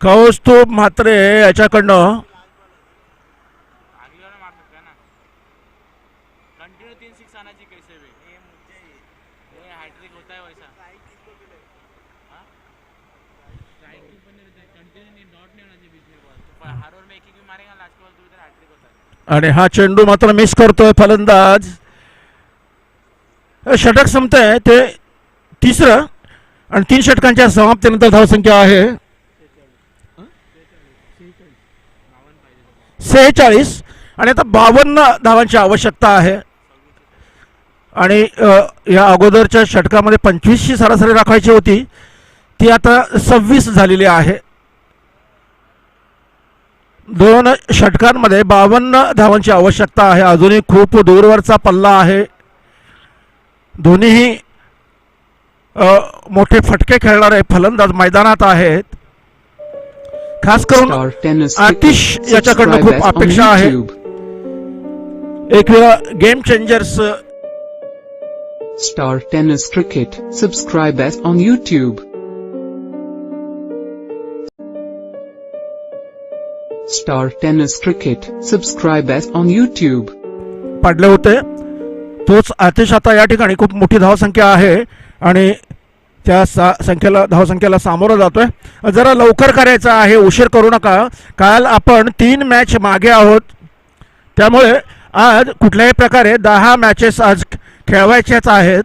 कौस्तुभ म्हात्रे याच्याकडनं आणि हा चेंडू मात्र मिस करतोय फलंदाज. षटक संपतंय ते तिसरं आणि 3 षटकांच्या समाप्तीनंतर धावसंख्या आहे 46 आणि आता 52 धावांची आवश्यकता आहे. आणि या अगोदरच्या षटकामध्ये 25ची सरासरी राखायची होती, ती आता 26 झालेली आहे. 2 षटकांमध्ये 52 धावांची आवश्यकता आहे. अजूनही खूप दूरवरचा पल्ला आहे. दोन्हीही मोठे फटके खेळणारे फलंदाज मैदानात आहेत. खास करून आतिश याच्याकडनं खूप अपेक्षा आहे. एक वेळा game changers Star Tennis Cricket. Subscribe us on YouTube. Star Tennis Cricket. Subscribe us on YouTube. पाडले होते. तोच आतिश आता या ठिकाणी खूप मोठी धावसंख्या आहे आणि त्या धावसंख्येला सामोरं जातोय. जरा लवकर करायचं आहे, उशीर करू नका. काल आपण 3 मॅच मागे आहोत, त्यामुळे आज कुठल्याही प्रकारे 10 मॅचेस आज खेळवायच्याच आहेत.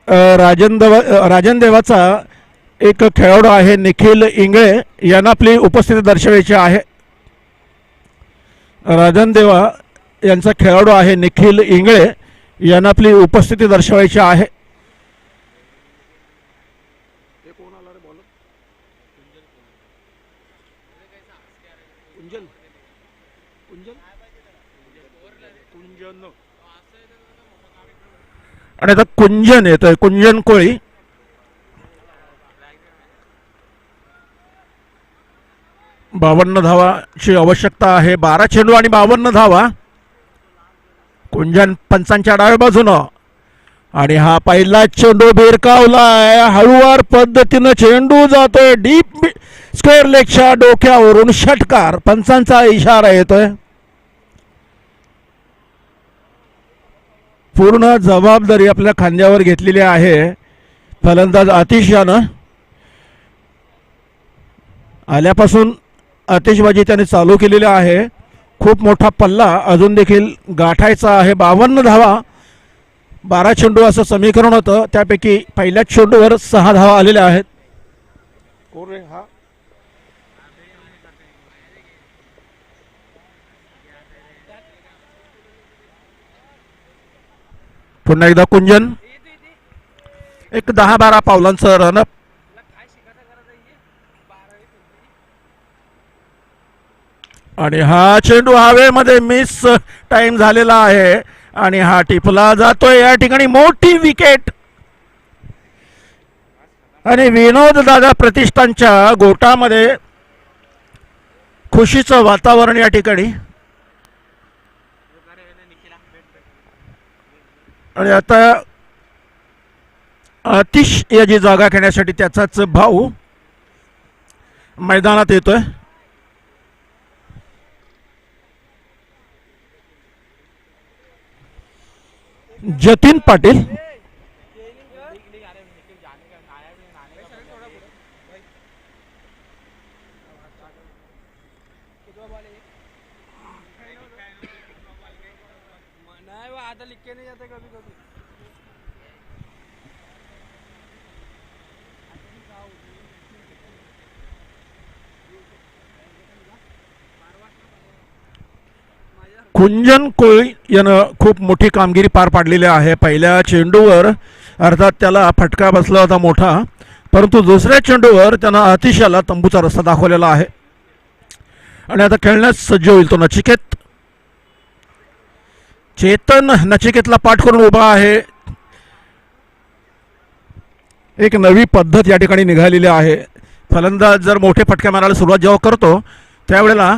राजन देवाचा एक खेळाडू आहे निखिल इंगळे, यांना आपली उपस्थिती दर्शवायची आहे. राजन देवा यांचा खेळाडू आहे निखिल इंगळे, यांना आपली उपस्थिती दर्शवायची आहे. आणि आता कुंजन येतोय, कुंजन कोळी. बावन्न धावाची आवश्यकता आहे. 12 चेंडू आणि 52 धावा. कुंजन पंचांच्या डाव्या बाजूनं आणि हा पहिला चेंडू भिरकावलाय. हळूवार पद्धतीनं चेंडू जातोय डीप स्क्वेअर लेगच्या डोक्यावरून. षटकार, पंचांचा इशारा येतोय. पूर्ण जबाबदारी आपल्या खांद्यावर घेतलेली आहे फलंदाज आतिश यानं. आल्यापासून आतिशबाजी त्याने चालू केलेली आहे. खूप मोठा पल्ला अजून देखील गाठायचा आहे. 52 धावा, 12 चेंडू असं समीकरण होतं, त्यापैकी पहिल्याच चेंडूवर 6 धावा आलेल्या आहेत. पुन्हा एकदा कुंजन, एक 10-12 पावलांचं रनअप. आणि हा चेंडू हवेमध्ये मिस टाइम झालेला आहे आणि हा टिपला जातोय. या ठिकाणी मोठी विकेट आणि विनोद दादा प्रतिष्ठानच्या गोटामध्ये खुशीचं वातावरण या ठिकाणी. आणि आता आतिश याची जागा घेण्यासाठी त्याचाच भाऊ मैदानात येतोय. जतीन पाटील. कुंजन कोळी यानं खूप मोठी कामगिरी पार पाडलेली आहे. पहिल्या चेंडूवर अर्थात त्याला फटका बसला होता मोठा, परंतु दुसऱ्या चेंडूवर त्यानं अतिशयाला तंबूचा रस्ता दाखवलेला आहे. आणि आता खेळण्यास सज्ज होईल तो नचिकेत. चेतन नचिकेतला पाठ करून उभा आहे. एक नवी पद्धत या ठिकाणी निघालेली आहे. फलंदाज जर मोठे फटके मारायला सुरुवात जेव्हा करतो त्यावेळेला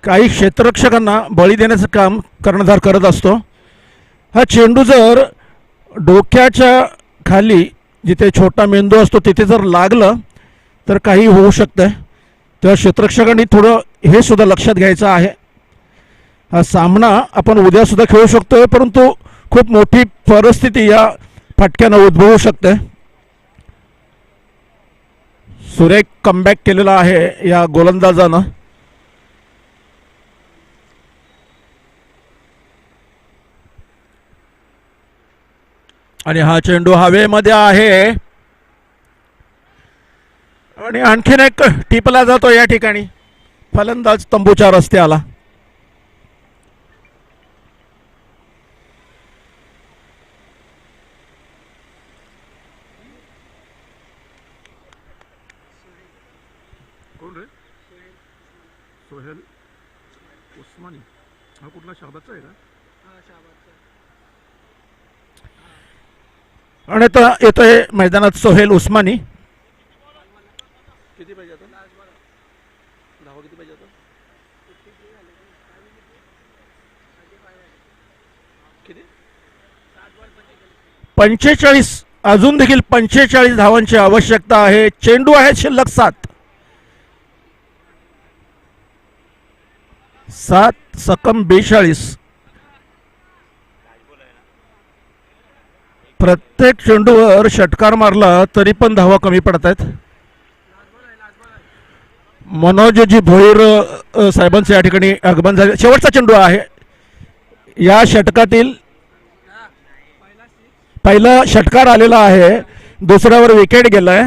काही क्षेत्ररक्षकांना बळी देण्याचं काम कर्णधार करत असतो. हा चेंडू जर डोक्याच्या खाली जिथे छोटा मेंदू असतो तिथे जर लागलं तर काही होऊ शकतं. तेव्हा क्षेत्ररक्षकांनी थोडं हे सुद्धा लक्षात घ्यायचं आहे. हा सामना आपण उद्या सुद्धा खेळू शकतोय, परंतु खूप मोठी परिस्थिती या फटक्यानं उद्भवू शकते. सुरेख कमबॅक केलेला आहे या गोलंदाजानं. आणि हा चेंडू हवेमध्ये आहे आणि आणखीन एक टिपला जातो या ठिकाणी. फलंदाज तंबूच्या रस्ते आला. कोण रे? सोहेल उस्मानी. हा कुठला शहाबादचा आहे का? आणि आता येतोय मैदानात सोहेल उस्मानी. किती पाहिजे आता? धावा किती पाहिजे आता? किती? 45. अजून देखील 45 धावांची आवश्यकता आहे. चेंडू आहे शिल्लक 7. 7 सकम 42. प्रत्येक चेंडूवर षटकार मारला तरी पण धावा कमी पडत आहेत. मनोजजी भोईर साहेबांचे या ठिकाणी आगमन झाले. शेवटचा चेंडू आहे या षटकातील. पहिला षटकार आलेला आहे, दुसऱ्यावर विकेट गेलाय,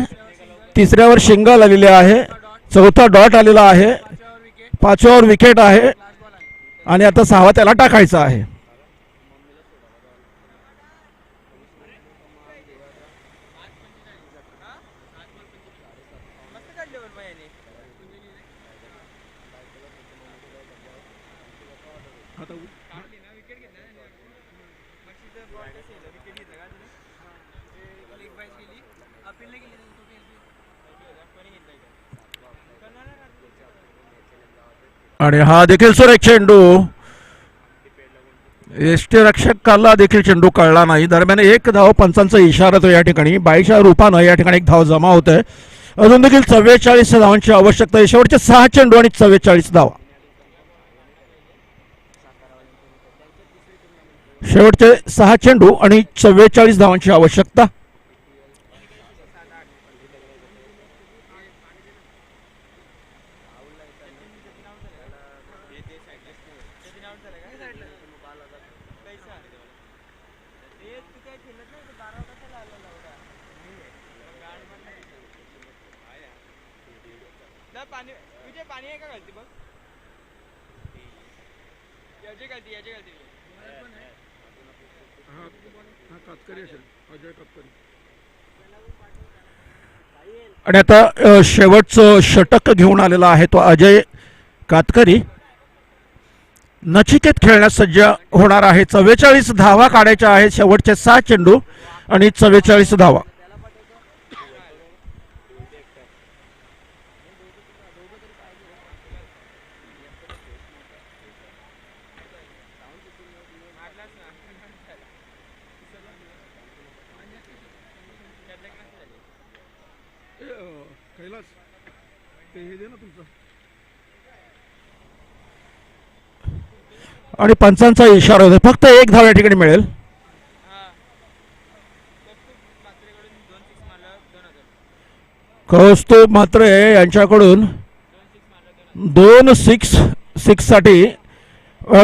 तिसऱ्यावर शिंगल आलेले आहे, चौथा डॉट आलेला आहे, पाचव्यावर विकेट आहे आणि आता 6वा त्याला टाकायचा आहे. आणि हा देखील सुरेख चेंडू. यष्टीरक्षकाला देखील चेंडू कळला नाही. दरम्यान 1 धाव पंचांचा इशारा तो या ठिकाणी. 22 रूपानं या ठिकाणी 1 धाव जमा होत आहे. अजून देखील 44 धावांची आवश्यकता आहे. शेवटचे 6 चेंडू आणि 44 धावा. शेवटचे 6 चेंडू आणि 44 धावांची आवश्यकता. आणि आता शेवटचं षटक घेऊन आलेला आहे तो अजय कातकरी. नचिकेत खेळण्यास सज्ज होणार आहे. 44 धावा काढायच्या आहेत. शेवटचे 6 चेंडू आणि 44 धावा. आणि पंचांचा इशारा होता. फक्त 1 धाव या ठिकाणी मिळेल. कौस्तुभ म्हात्रे यांच्याकडून 2 6 साठी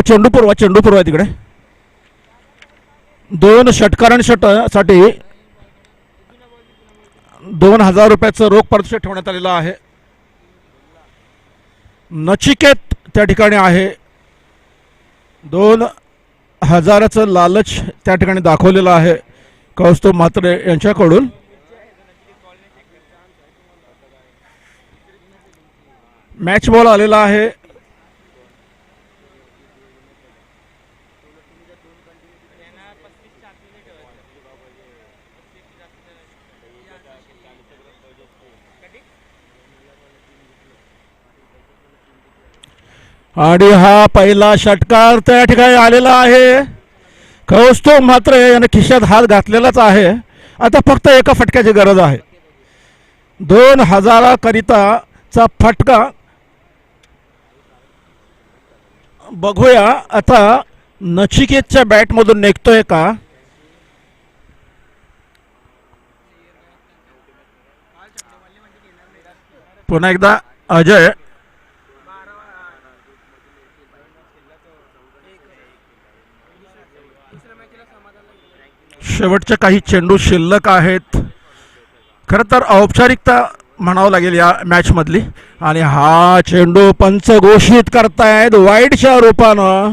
चेंडू पूर्व तिकडे 2 षटकारांसाठी 2000 रुपयाचं रोख पारितोषिक ठेवण्यात आलेलं आहे. नचिकेत त्या ठिकाणी आहे. 2000चं लालच त्या ठिकाणी दाखवलेलं आहे कौस्तुभ म्हात्रे यांच्याकडून. मॅच बॉल आलेला आहे. आणि हा पहिला षटकार त्या ठिकाणी आलेला आहे. कौस्तुभ म्हात्रे याने खिशात हात घातलेलाच आहे. आता फक्त एका फटक्याची गरज आहे. 2000 करिताचा फटका बघूया आता नचिकेतच्या बॅटमधून निघतोय का. पुन्हा एकदा अजय. शेवटचे काही चेंडू शिल्लक आहेत. खरं तर औपचारिकता म्हणावं लागेल या मॅच मधली. आणि हा चेंडू पंच घोषित करतायत वाईडच्या रूपानं.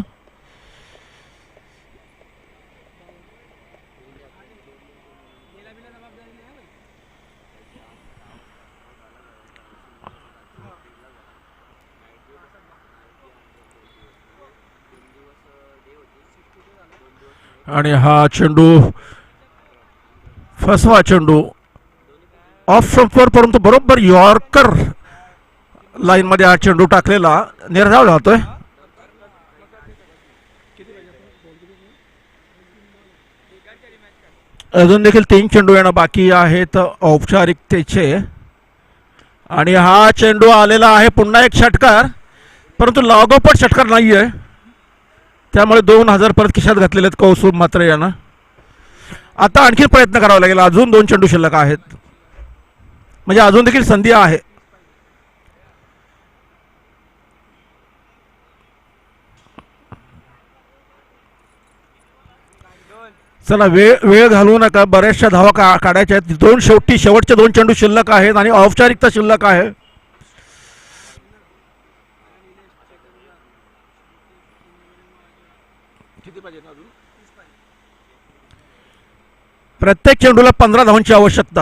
आणि हा चेंडू फसवा चेंडू ऑफ स्टंपवर, परंतु बरोबर यॉर्कर लाईन मध्ये हा चेंडू टाकलेला निर्धाव राहतोय. अजून देखील 3 चेंडू येणं बाकी आहेत औपचारिकतेचे. आणि हा चेंडू आलेला आहे पुन्हा एक षटकार, परंतु लागोपाठ षटकार नाहीये, त्यामुळे 2000 परत खिशात घातलेले आहेत कौस्तुभ म्हात्रे यांना. आता आणखी प्रयत्न करावा लागेल. अजून 2 चेंडू शिल्लक आहेत, म्हणजे अजून देखील संधी आहे. चला वेळ घालवू नका. बऱ्याचशा धावा काढायच्या आहेत. शेवटचे 2 चेंडू शिल्लक आहेत आणि औपचारिकता शिल्लक आहे. प्रत्येक चेंडूला 15 धावांची आवश्यकता.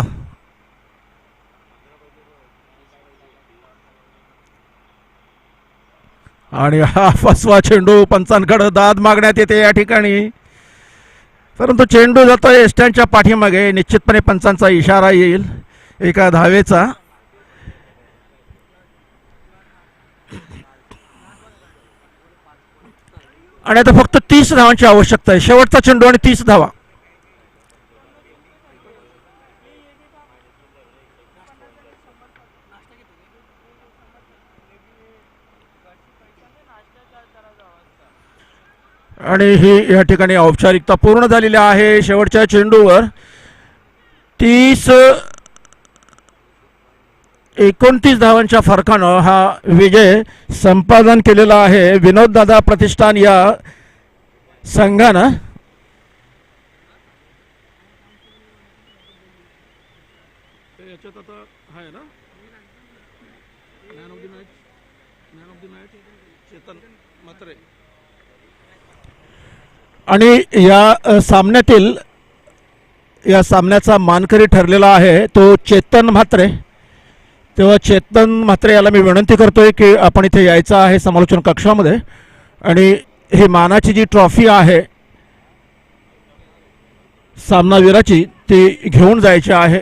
आणि हा फसवा चेंडू. पंचांकडे दाद मागण्यात येते या ठिकाणी, परंतु चेंडू जातोय स्टँडच्या पाठीमागे. निश्चितपणे पंचांचा इशारा येईल एका धावेचा. आणि आता फक्त 30 धावांची आवश्यकता आहे. शेवटचा चेंडू आणि 30 धावा. आणि ही या ठिकाणी औपचारिकता पूर्ण झालेली आहे. शेवटच्या चेंडूवर 29 धावांच्या फरकानं हा विजय संपादन केलेला आहे विनोददादा प्रतिष्ठान या संघानं. आणि या सामन्याचा मानकरी ठरलेला आहे तो चेतन म्हात्रे. तेव्हा चेतन म्हात्रे याला मी विनंती करतोय की आपण इथे यायचं आहे समालोचन कक्षामध्ये आणि ही मानाची जी ट्रॉफी आहे सामनावीराची ती घेऊन जायची आहे.